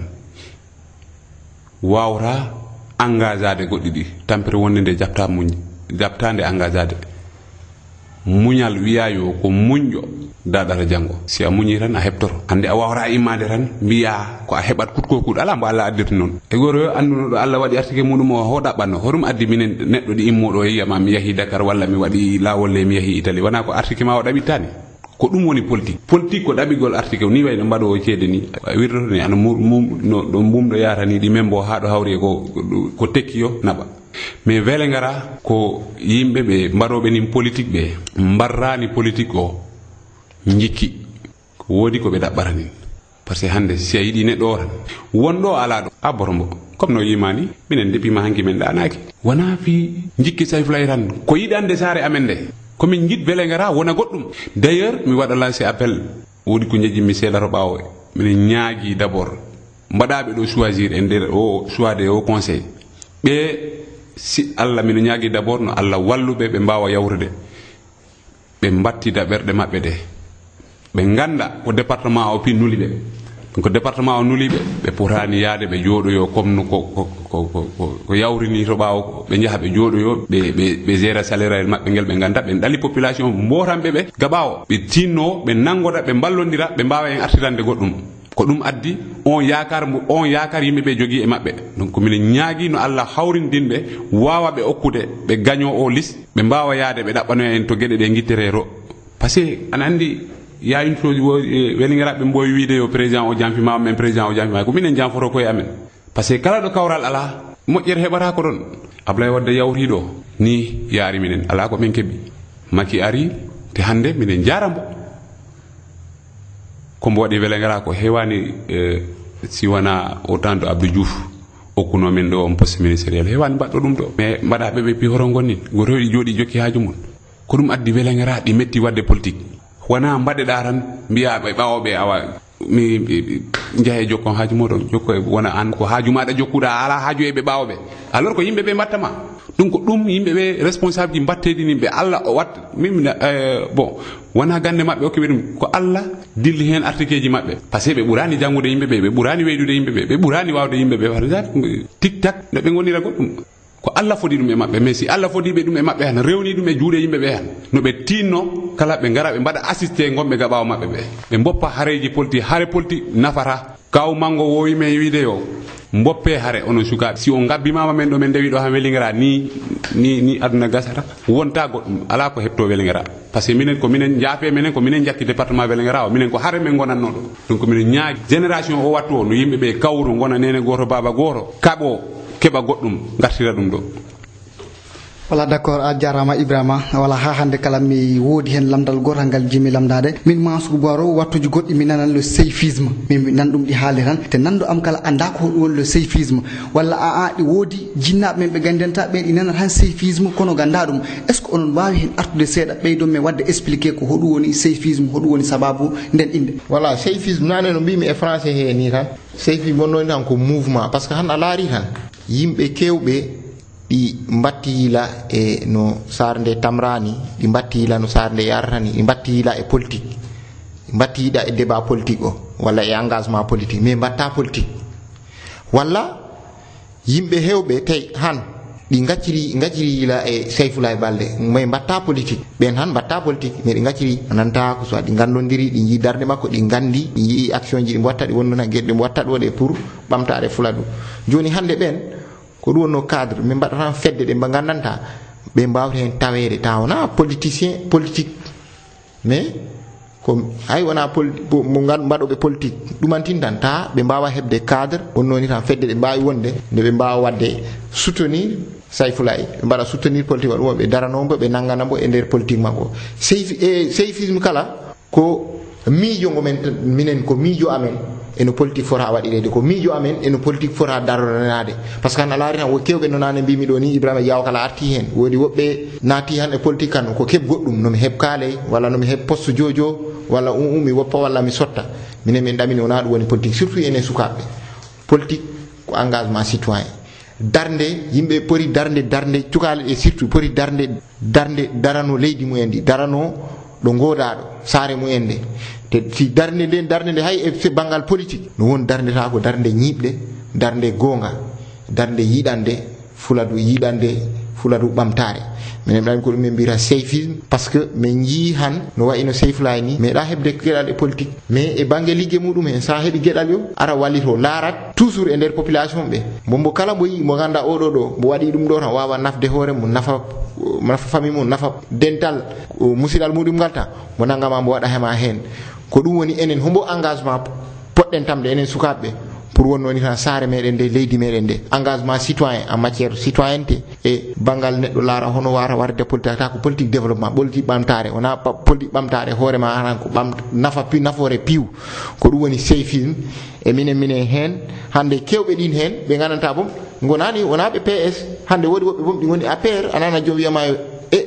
D: wawata engagade goɗɗi ɗi tampere wonde nde jaɓtande engagade muñal wiyayo ko muñƴo daɗata janggo si a muñi tan a heɓtoro hande a wawata immade tan mbiya ko a heɓat kutko kuɗ ala mbo Allah addirti noon e goro yo anduno ɗo Allah waɗi article muɗum o ho ɗaɓɓanno hoɗum addi minen neɗɗo ɗi immoɗo yiyama mi yahi Dakar walla mi waɗi lawolle mi yahi Italie wona ko article ma o ɗaɓittani ko ɗum woni politique ko ɗaɓigol article ni wayno mbaɗo o ceede ni wirtoto ni ana ɗo mbumɗo yarani ɗi membo ha ɗo hawri ko tekki yo naɓa mais wele ngara ko yimɓe ɓe mbaɗoɓe nin politique ɓe mbarrani politique o jikki woodi ko ɓe ɗaɓɓata nin par ce que hande si a yiɗi neɗɗo o tan wonɗo ala ɗo a borombo comme no yimani minen depuis hanki men ɗanaki wona fi jikki Sayfulay tan ko yiɗande saare amen nde komin jiid wele ngara wona goɗɗum d'ailleurs mi waɗa lancé appel woodi ko jejjimi seeɗa to ɓawo minen ñaagui d' abord mbaɗaɓe ɗo choisir e nder o choix de o conseil ɓe si Allah mino ñaagui d' abord no Allah walluɓe ɓe mbawa yawrude ɓe mbattida ɓerɗe maɓɓe ɗe ɓe ganda ko département o pinnuli ɓe ko département o nuliɓe ɓe potani yaade ɓe jooɗoyo comme no ko yawrini to ɓawo ɓe jaaha ɓe jooɗoyo ɓe géra salaire maɓɓe ngel ɓe ganda ɓe ɗali population mbotanɓe ɓe gaɓawo ɓe tinno ɓe nangoɗa ɓe ballodira ɓe mbawa en artirande goɗɗum ko ɗum addi on yakar yimɓeɓe jogui e maɓɓe donc minen ñaagui no Allah hawrindinɓe wawa ɓe okkude ɓe gaño o lis ɓe mbawa yaade ɓe ɗaɓɓanoya en to gueɗe ɗe guitterero par ce que ana andi ya une chose welingaraɓe mbowi wiide yo président o janfima men président o janfima ko minen janfoto koye amen par ce que kala ɗo kawral ala moƴƴere heɓata ko ɗon Ablaye Wade yawriɗo ni yaari minen ala ko min keeɓi Macky ari te hande minen jarambo ko mbo waɗi Vélingara ko hewani si wona autant de Abdou Diouf okkuno men ɗo on poste ministériel hewani mbaɗɗo ɗum ɗo mais mbaɗaɓe ɓe pihoro gonni goto jooɗi jokki haaju mum ko ɗum addi Vélingara ɗi metti wadde politique wona mbaɗeɗa tan mbiya ɓe ɓawoɓe awa mi jeehe jokkon haaju moɗon jokko wona an ko haaju maɗa jokkuɗa ala haaju e ɓe ɓawoɓe alors ko yimɓeɓe mbattama ɗum ko ɗum yimɓeɓe responsable ji mbatteɗi ni ɓe Allah o watta min bon wona gande mabɓe okkiɓe ɗum ko Allah dilli hen article ji mabɓe par ce que ɓe ɓurani janggude yimɓeɓe ɓe ɓurani weydude yimɓeɓe ɓe ɓurani wawde yimɓeɓe tic tac no ɓe gonira goɗɗum ko Allah fodi ɗum e mabɓe mais si Allah fodi ɓe ɗum e mabɓe han rewni ɗum e juuɗe yimɓeɓe han no ɓe tinno kala ɓe gara ɓe mbaɗa assisté gonɓe ga ɓawo mabɓe ɓe mboppa hareji politique haare politique nafata kaw mango wowi men wiide yo mboppe hare onon sukaɓe si on gabbimama men ɗo men dewi ɗo ha Vélingara ni aduna gasata wonta goɗɗum ala ko hepto Vélingara par ce que minen ko minen jaafe menen ko minen jakki département Vélingara o minen ko hare men gonanno ɗo donc minen ñaagi génération o wattu o no yimɓeɓe kawru gona nene goto baba goto kaɓo keɓa goɗɗum gartira ɗum ɗo
E: voilà d'accord a jarama Ibrahima wala ha hande kala mi woodi hen lamdal gotal ngal jimi lamdade min Mansour Baro wattuji goɗɗi mi nanan le seyfisme min nan ɗum ɗi haali tan te nanɗo am kala anda ko hoɗum woni le seyfisme walla ɗi woodi jinnaɓe men ɓe gandenta ɓe ɗi nana tan seyfisme kono ganda ɗum est ce que onon mbawi hen artude seeɗa ɓeydon men wadde expliqué ko hoɗum woni seyfisme hoɗum woni sababu nden inde
B: voilà seyfisme nane no mbimi e français he ni tan seyfisme wonnoni tan ko mouvement par ce que han a laari tan yimɓe kewɓe ɗi mbattiyila e no sarde tamrani ɗi mbattiyila no sarde yartani ɗi mbattiyila e politique ɗi mbattiyiɗa e débat politique o walla e engagement politique mais mbatta politique walla yimɓe hewɓe tay han ɗi gacciriyila e Seyfoulaye Baldé mais mbatta politique ɓen han mbatta politique mais ɗi gacciri nanta ko soit ɗi gandodiri ɗi jii darde makko ɗi gandi ɗi yii action ji ɗi mbatta ɗi wonno tan gueɗe ɗi mbatta ɗo ɗe pour ɓamtare Fuladu joni hande ɓen ko ɗum wonno cadre min mbaɗa tan fedde ɗe mba gandanta ɓe mbawta hen tawede ta wona politicien politique mais ko hay wona mo mbaɗoɓe politique ɗumantin tan ta ɓe mbawa hebde cadre wonnoni tan fedde ɗe mbawi wonde nde ɓe mbawa wadde soutenir Seyfoulaye ɓe mbaɗa soutenir politique wa ɗum ɓe daranomo ɓe nangganamo e nder politique makko seyfisme kala ko miijo ngomen minen ko miijo amen eno politique fota waɗirede ko miijo amen eno politique fota daronade par ce que han a laari tan wo kewɓe no nane mbimi ɗo ni Ibrahima Diaw kala arti hen woodi woɓɓe naati han e politique kan ko keeb goɗɗum nomi heeb kaaley walla nomi heeb poste jojo walla mi woppa walla mi sotta minen min ɗamini wona ɗum woni politique surtout enen sukaɓe politique ko engagement citoyen darde yimɓe poti darde cukale ɗe surtout poti darde darano leydi mumen ndi darano ɗo godaɗo saare mumen nde te si darde nde hay e banggal politique no won dardeta ko darde ñiɓɗe darde gonga darde yiɗande Fuladu ɓamtare minen ɗami ko ɗum min mbiyata seyfisme par ce que min jii han no wayino Seyfoulaye ni meeɗa hebde gueɗal e politique mais e banggue liggue muɗum hen sa heeɓi gueɗal yo ara wallito laarat toujours e nder population ɓe mbo kala mbo yi mo ganda oɗo ɗo mbo waɗi ɗum ɗo tan wawa nafde hoore mum nafa famille mum nafa dental musidal muɗum ngal tan mo naggama mbo waɗa hema hen ko ɗum woni enen hombo engagement poɗɗen tamde enen sukaɓeɓe pour wonnoni tan saare meɗen nde leydi meɗen nde engagement citoyen en matière citoyenneté e bangal neɗɗo laara hono wara warde politique ta ko politique développement politique ɓamtare wona politique ɓamtare hoorema tan ko nafoore piiw ko ɗum woni seyfisme e minen hen hande kewɓe ɗin hen ɓe gandanta boom gonani wonaɓe PS hande woodi woɓɓe boom ɗi goni APR anana jom wiyama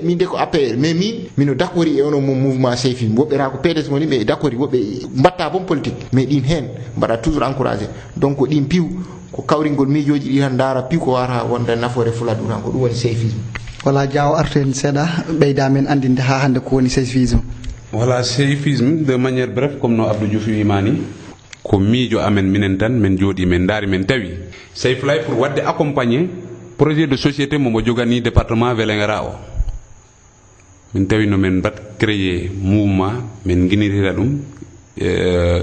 B: min de ko APR mais mino d'accord e ono mouvement seyfisme woɓɓe ra ko PDS goni ɓe d'accord woɓɓe mbatta boom politique mais ɗin hen mbaɗa toujours encouragé donc ɗin piiw ko kawringol miijoji ɗi tan daara piiw ko wata wonde nafoore Fuladu tan ko ɗum woni seyfisme
E: voilà Diaw artu hen seeɗa ɓeyda men andinde ha hande ko woni seyfisme
D: voilà seyfisme de manière bref comme no Abdou Diouf wimani ko miijo amen minen tan min jooɗi min daari min tawi Seyfoulaye pour wadde accompagner projet de société momo jogani département Vélingara o min tawi no men mbat créé mouvement min guinirira ɗum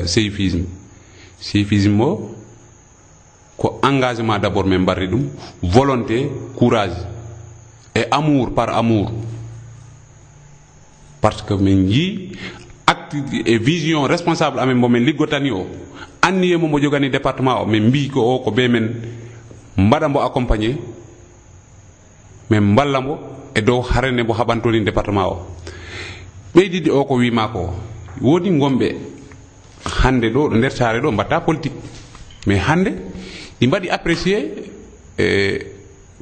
D: seyfisme o ko engagement d'abord min mbarri ɗum volonté courage et amour par amour parce que min jii acte et vision responsable amen mo min liggotani o anniye mo jogani département o min mbi ko o ko be men mbaɗa mbo accompagner min balla mbo e dow harene mbo haɓantoni département o ɓeydidi o ko wima ko wodi gomɓe hande ɗo ɗo nder saare ɗo mbatta politique mais hande ɗi mbaɗi apprécié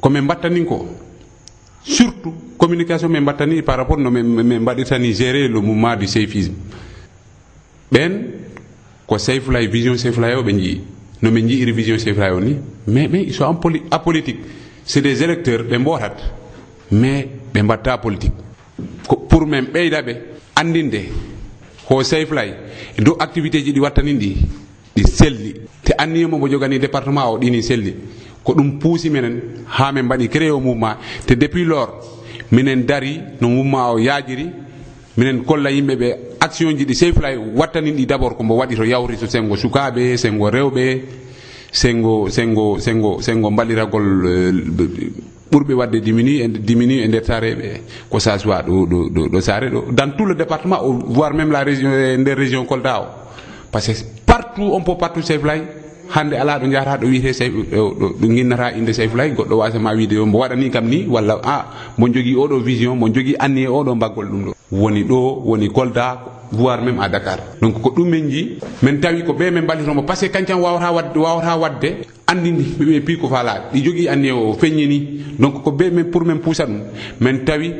D: komin mbattani ko surtout communication min mbattani par rapport no min mbaɗirtani gérer le mouvement du seyfisme ɓen ko Seyfoulaye vision Seyfoulaye o ɓe jii no min jiiri vision Seyfoulaye o ni mais ils sont apolitique c'est des électeurs ɓe mbotat mais ɓe mbatta politique ko pour min ɓeyda ɓe andinde ko Seyfoulaye dow activité ji ɗi wattani ɗi selli te anniyemo mo jogani département o ɗini selli ko ɗum puusi minen ha min mbaɗi créé o mouvement te depuis lors minen dari no mouvement o yaajiri minen kolla yimɓe ɓe action ji ɗi Seyfoulaye wattani ɗi d'abord ko mbo waɗi to yawri to sengo sukaɓe sengo rewɓe sengo mballiragol ɓurɓe wadde diminue e nder saareɓe ko ça soit ɗo saare ɗo dans tout le département voire même la région nder région Kolda o par ce que partout Seyfoulaye hande ala ɗo jahata ɗo wiite ɗo ginnata inde Seyfoulaye goɗɗo wasama wiide yo mbo waɗani kam ni walla mo jogui oɗo vision mo jogui anni e oɗo mbaggol ɗum ɗo woni Kolda voire même à Dakar donc ko ɗum min ji min tawi ko ɓe min ballitomo par ce que kancan wawata wadde andini ɓe pi ko faala ɗi jogui anni o feññini donc ko ɓe min pour min puusa ɗum min tawi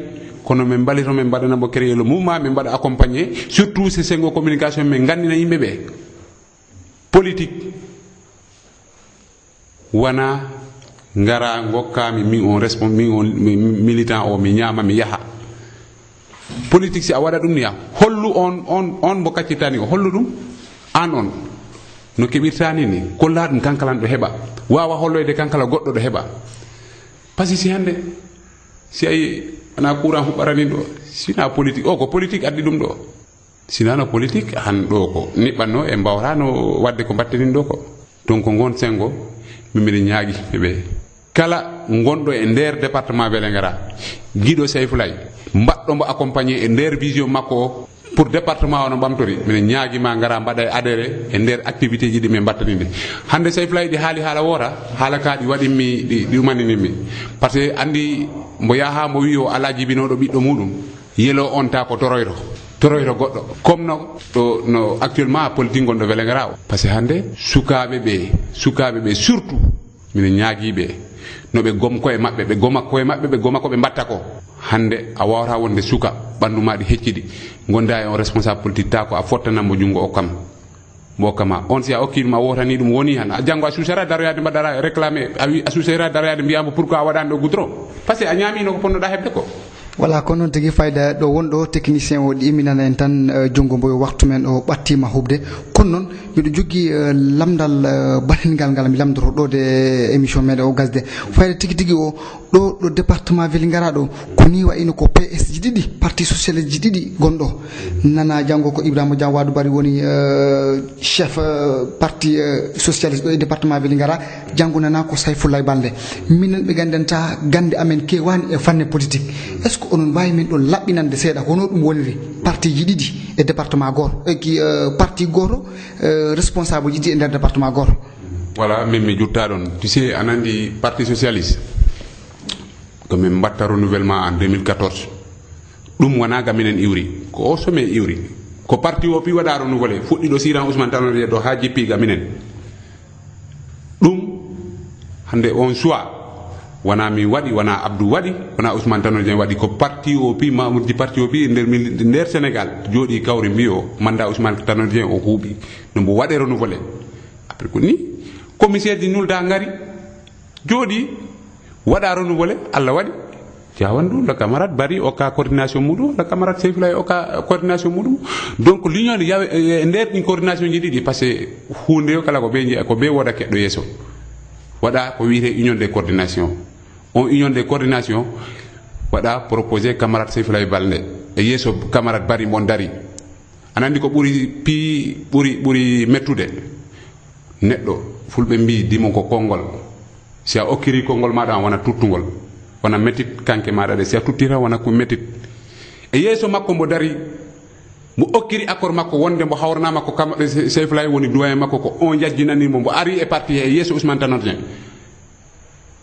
D: kono min ballito min mbaɗanamo créer le mouvement min mbaɗa accompagné surtout c'est sengo communication min gandina yimɓe ɓe politique wana ngara gokkami min on militant o mi ñaama mi yaha politique si a waɗa ɗum niya hollu on mo kaccitani o hollu ɗum an on no keɓirtani ni kolla ɗum kankalan ɗo heɓa wawa holloyde kankala goɗɗo ɗo heɓa par ce que si hande si ayi ana courant huɓɓarani ɗo sina politique o ko politique addi ɗum ɗo sinano politique han ɗo ko niɓɓanno e mbawrano wadde ko mbattenin ɗo ko donc gon sengo mimmiɗe ñaagui ɓe kala gonɗo e nder département Vélingara guiɗo Seyfoulaye mbaɗɗo mbo accompagné e nder vision makko o pour département o no ɓamtori minen ñaaguima gara mbaɗa e adhéré e nder activité ji ɗi min mbattani ɗi hande Seyfoulaye ɗi haali haala woota haala ka ɗi waɗinmi ɗi ɗumaninimi par ce que andi mbo yaha mo wi o ala jibinoɗo ɓiɗɗo muɗum yelo on ta ko toroyto goɗɗo comme no actuellement politique gonɗo Vélingara o par ce que hande sukaɓe ɓe surtout minen ñaaguiɓe noɓe gom koye maɓɓe ɓe goma koye maɓɓe ɓe goma koɓe mbatta ko hande a wawata wonde suka ɓandu ma ɗi hecciɗi gonda e on responsable politique ta ko a fottanammo jungo okkam mo okkama on si a okkiduma wotani ɗum woni han a janggo a susera daroyade mbaɗara réclamé a susera daroyade mbiyamo pourquoi a waɗani ɗo goudron par ce que a ñamino ko ponnoɗa heɓde ko
E: voilà ko noon tigi fayda ɗo wonɗo technicien o ɗi iminana en tan junggo mbo waktu men o ɓattima hubde kono noon miɗo jogui lamdal baɗingal ngal mi lamdoto ɗo de émission meɗen o gasde fayda tigui tigui o ɗo département Vélingara ɗo koni wayino ko PS ji ɗiɗi parti socialiste ji ɗiɗi gonɗo nana janggo ko Ibrahima Diaw Wadou Bari woni chef parti socialiste ɗo e département Vélingara janggo nana ko Seyfoulaye Baldé minen ɓe gandenta gande amen kewani e fanne politique est ce que onon mbawi min ɗon laɓɓinande seeɗa hono ɗum woniri parti ji ɗiɗi e département goto parti goto responsable ji ɗi e nder département goto
D: voilà min mi jutta ɗon tu sais an andi parti socialiste ko min mbatta renouvellement en 2014 ɗum wona ga minen iwri ko o some iwri ko parti o pi waɗa renouvelé fuɗɗi ɗo siran Ousmane Tanor ɗo ha jippi ga minen ɗum hande on choix wona mi waɗi wona Abdou waɗi wona Ousmane Tanor Dieng waɗi ko parti o pi mamoudji parti o pi nder Sénégal jooɗi kawri mbi o manda Ousmane Tanor Dieng o huuɓi no mbo waɗe renouvelé après ko ni commissaire ji nulda ngari jooɗi waɗa renouvelé Allah waɗi jawandu le camarade Bari oka coordination muɗum le camarade Seyfoulaye oka coordination muɗum donc l'union yawe nder ɗin coordination ji ɗiɗi par ce que hunde o kala ko ɓe woda keɗɗo yeeso waɗa ko wiyete union des coordination on union des coordination waɗa proposé camarade Seyfoulaye Baldé e yeeso camarade Bari mon dari anandi ko ɓuri mettude neɗɗo fulɓe mbi dimo ko konngol si a okkiri konngol maɗa wona tuttugol wona mettit kanke maɗa ɗe si a tuttita wona ko mettit e yeeso makko mbo dari mo okkiri accord makko wonde mbo hawranama ko Seyfoulaye woni doyen makko ko on jajjinanimo mbo ari e parti e yeeso Ousmane Tanor Dieng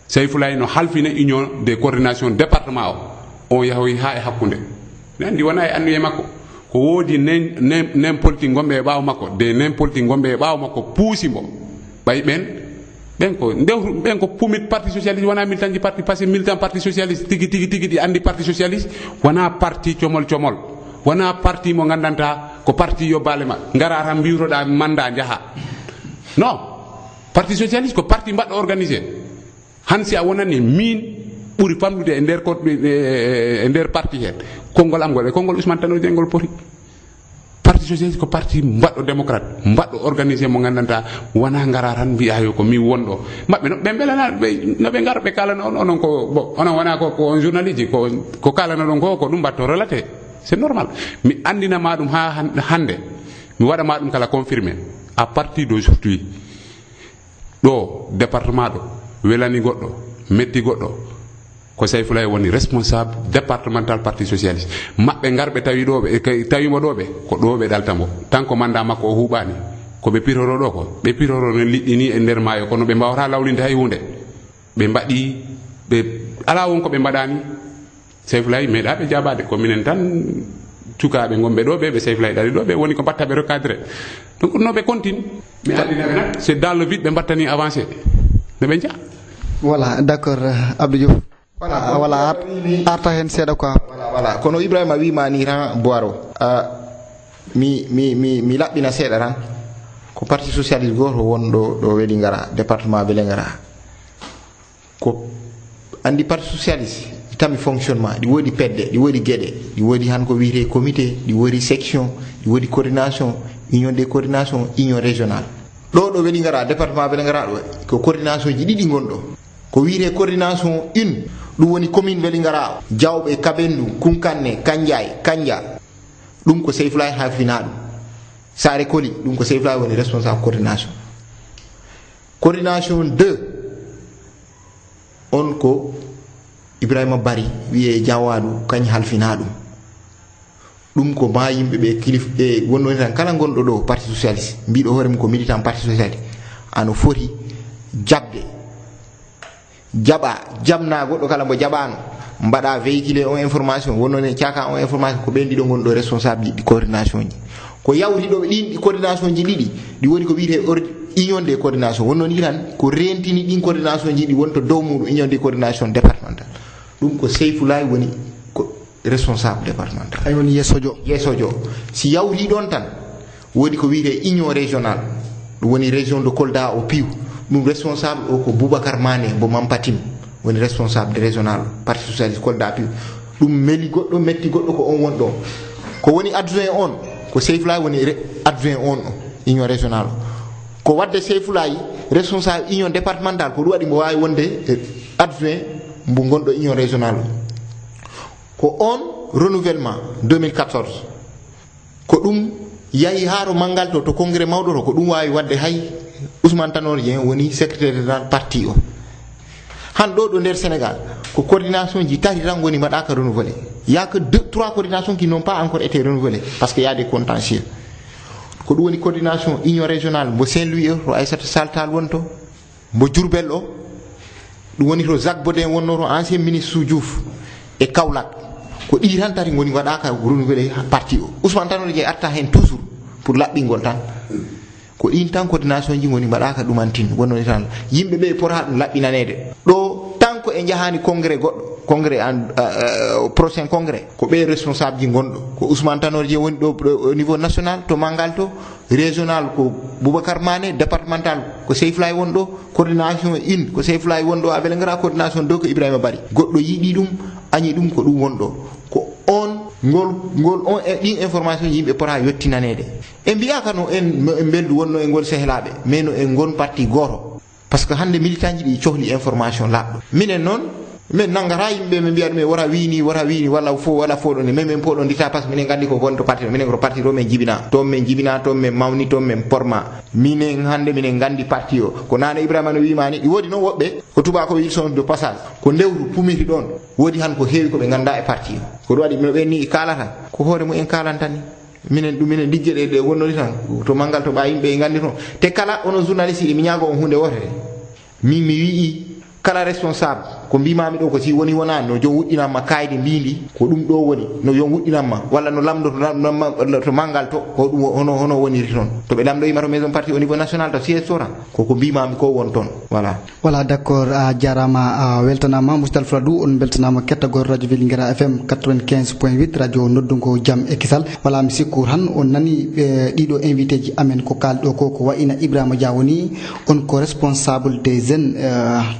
D: Seyfoulaye no halfina union des coordination département o on yahoyi ha e hakkude ne andi wona e annuye makko ko wodi nen politique gombe baaw makko de nen politique gombe baaw makko puusi mo bay ben ko pumit parti socialiste wana militant di parti passé militant parti socialiste tigi di andi parti socialiste wana parti comol wana parti mo gandanta ko parti yo balema ngara ram biuroda manda jaha non parti socialiste ko parti mbaddo organisé hansi a wonani min ɓuri famdude e nder parti hen konngol am ngol e konngol Ousmane Tanor Dieng ngol poti parti socialiste ko parti mbaɗɗo démocrate mbaɗɗo organisé mo gandanta wona ngara tan mbiya yo ko mi wonɗo mabɓe ɓe beelanaɓe noɓe gara ɓe kalana on onon ko bon onon wona ko on journaliste ko kalana ɗon ko ɗum mbatto relaté c'est normal mi andinama ɗum ha hande mi waɗama ɗum kala confirmé à partir d'aujourd'hui ɗo département ɗo welani goɗɗo metti goɗɗo ko Sayfoulaye woni responsable départemental parti socialiste mabɓe garɓe tawimo ɗoɓe ko ɗoɓe ɗaltamo tan ko manda makko o huɓani ko ɓe piroro ɗo ko ɓe piroro no liɗɗini e nder maayo kono ɓe mbawata lawlinde hay hunde ɓe mbaɗi ɓe ala wonko ɓe mbaɗani Sayfoulaye meeɗa ɓe jaɓade ko minen tan cukaɓe gomɓe ɗo ɓe Sayfoulaye ɗaɗi ɗo ɓe woni ko mbattaɓe recadré donc no ɓe continue mi andinaɓe nak c'est dans le vide ɓe mbattani avancé no ɓe jaa
E: voilà d'accord Abdou Diouf voilà arta hen seeɗa quoi
B: voilà kono Ibrahima wima ni tan boiro mi laɓɓina seeɗa tan ko parti socialiste goto wonɗo ɗo weeli ngara département beele ngara ko andi parti socialiste tami fonctionnement ɗi woodi pedde ɗi woodi gueɗe ɗi woodi han ko wiyete comité ɗi woodi section ɗi woodi coordination union des coordination union régional ɗo weeli ngara département beele ngara ɗo ko coordination ji ɗiɗi gonɗo ko wiyete coordination 1 ɗum woni commune Vélingara Diawɓe Kabendu Kunkanne Kanja ɗum ko Sayfoulaye hafina ɗum Sare Koli ɗum ko Sayfoulaye woni responsable coordination 2 on ko Ibrahima Bari wiye Diawadou kañ halfina ɗum ko ma yimɓe ɓe kilif ɓe wonnoni tan kala gonɗo ɗo parti socialiste mbiɗo hoore mum ko militant parti socialiste ano foti jamna goɗɗo kala mbo jaɓano mbaɗa véhiculé on information wonnone caka on information ko ɓen ɗiɗo gonɗo responsable ɗi coordination ji ko yawtiɗoɓe ɗin coordination ji ɗiɗi ɗi woni ko wiyete union des coordination wonnoni tan ko rentini ɗin coordination ji ɗi wonto dow muɗum union des coordination départemental ɗum ko Sayfoulaye woni ko responsable départemental
E: ay woni yeesojo si yawti ɗon tan wodi ko wiyete union régional ɗum woni région de Kolda au Piu ɗum responsable o ko Boubacar Mané mbo Mampatim woni responsable régional parti socialiste Kolda Piu ɗum meli goɗɗo metti goɗɗo ko on won ɗon ko woni adjoint on ko Sayfoulaye woni adjoint on union régional ko wadde Sayfoulaye responsable union départemental ko ɗum waɗi mbo wawi wonde adjoint mbo gonɗo union régional ko on renouvellement 2014 ko ɗum yahi haaro mangal to congrès mawɗo to ko ɗum wawi wadde hay Ousmane Tanor Dieng woni secrétaire général parti o han ɗo nder Sénégal ko coordination ji tati tan woni mbaɗaka renouvelé il y a que 2-3 coordinations qui n'ont pas encore été renouvelées parce qu'il y a des contentieux ko ɗum woni coordination union régionale mbo Saint-Louis to Aïssata Sall Tall wonto mbo Diourbel o ɗum woni to Jacques Bodin wonno to ancien ministre Sou Diouf e Kaolack ko ɗi tan tati woni waɗaka renouvelé parti o Ousmane Tanor Dieng arta hen toujours pour laɓɓingol tan ko ɗin tan coordination ji woni mbaɗaka ɗumantin wonnoni tan yimɓe ɓe pota ɗum laɓɓinanede ɗo tan ko e jahani congrès goɗɗo congrès prochain congrès ko ɓe responsable ji gonɗo ko Ousmane Tanor Dieng woni ɗo au niveau national to mangal to régional ko Boubacar Mané départemental ko Sayfoulaye won ɗo coordination 1 ko Sayfoulaye won ɗo a Vélingara coordination 2 ko Ibrahima Bari goɗɗo yiɗi ɗum añi ɗum ko ɗum won ɗo ko on ngol on ɗin information yimɓe pota yettinanede e mbiyaka no en beldu wonno e ngol sehlaɓe mais no en gon parti goto par ce que hande militant ji ɗi cohli information laɓɗo minen noon min nangata yimɓe min mbiya ɗumen wara wini walla fo ɗon min min poɗon dita par ce que minen gandi ko gonto parti minen ko parti to min jibina toon min mawni toon min porma minen hande minen gandi parti o ko nane Ibrahima no wimani ɗi woodi noon woɓɓe ko tubako wi son de passage ko ndewru pumiti ɗon woodi han ko heewi koɓe ganda e parti o ko ɗum waɗi no ɓen ni kalata ko hoore mum en kalantani minen liggeɗe ɗe wonnoni tan to mangal to ɓa yimɓe gandi toon te kala ono journaliste ɗi mi ñaago on hunde wotere min mi wii kala responsable
B: ko mbimami ɗo ko si woni wonani no jom wuɗɗinanma kayde mbindi ko ɗum ɗo woni no jom wuɗɗinanma walla no lamdo to mangal to ko ɗum hono woniri toon to ɓe lamdoyima to maison parti au niveau national to siége to tan koko mbimami ko won toon
E: voilà d'accord a jarama a weltanama Mousdal Fladou on beltanama kettagol radio Vélingara FM 95.8 radio noddungo jaam e kisal voilà mi sikku tan on nani ɗiɗo invité ji amen ko kalɗo ko wayina Ibrahima Dia woni on ko responsable des jeunes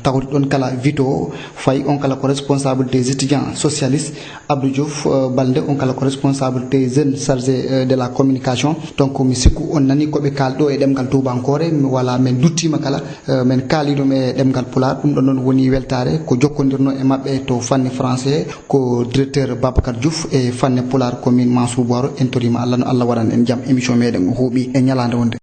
E: tawde ɗon kala vito fayi on kala ko responsable des étudiants socialistes Abdou Diouf Balde on kala ko responsable des jeunes chargé de la communication donc mi sikku on nani koɓe kalɗo e ɗemgal tubankore voilà min duttima kala min kaaliɗum e ɗemgal pular ɗum ɗon noon woni weltare ko jokkodirno e mabɓe to fanne français ko directeur Babacar Diouf e fanne pular commune Mansour Boiro en torima Allah no Allah waɗan en jaam émission meɗen o huuɓi e ñalande wonde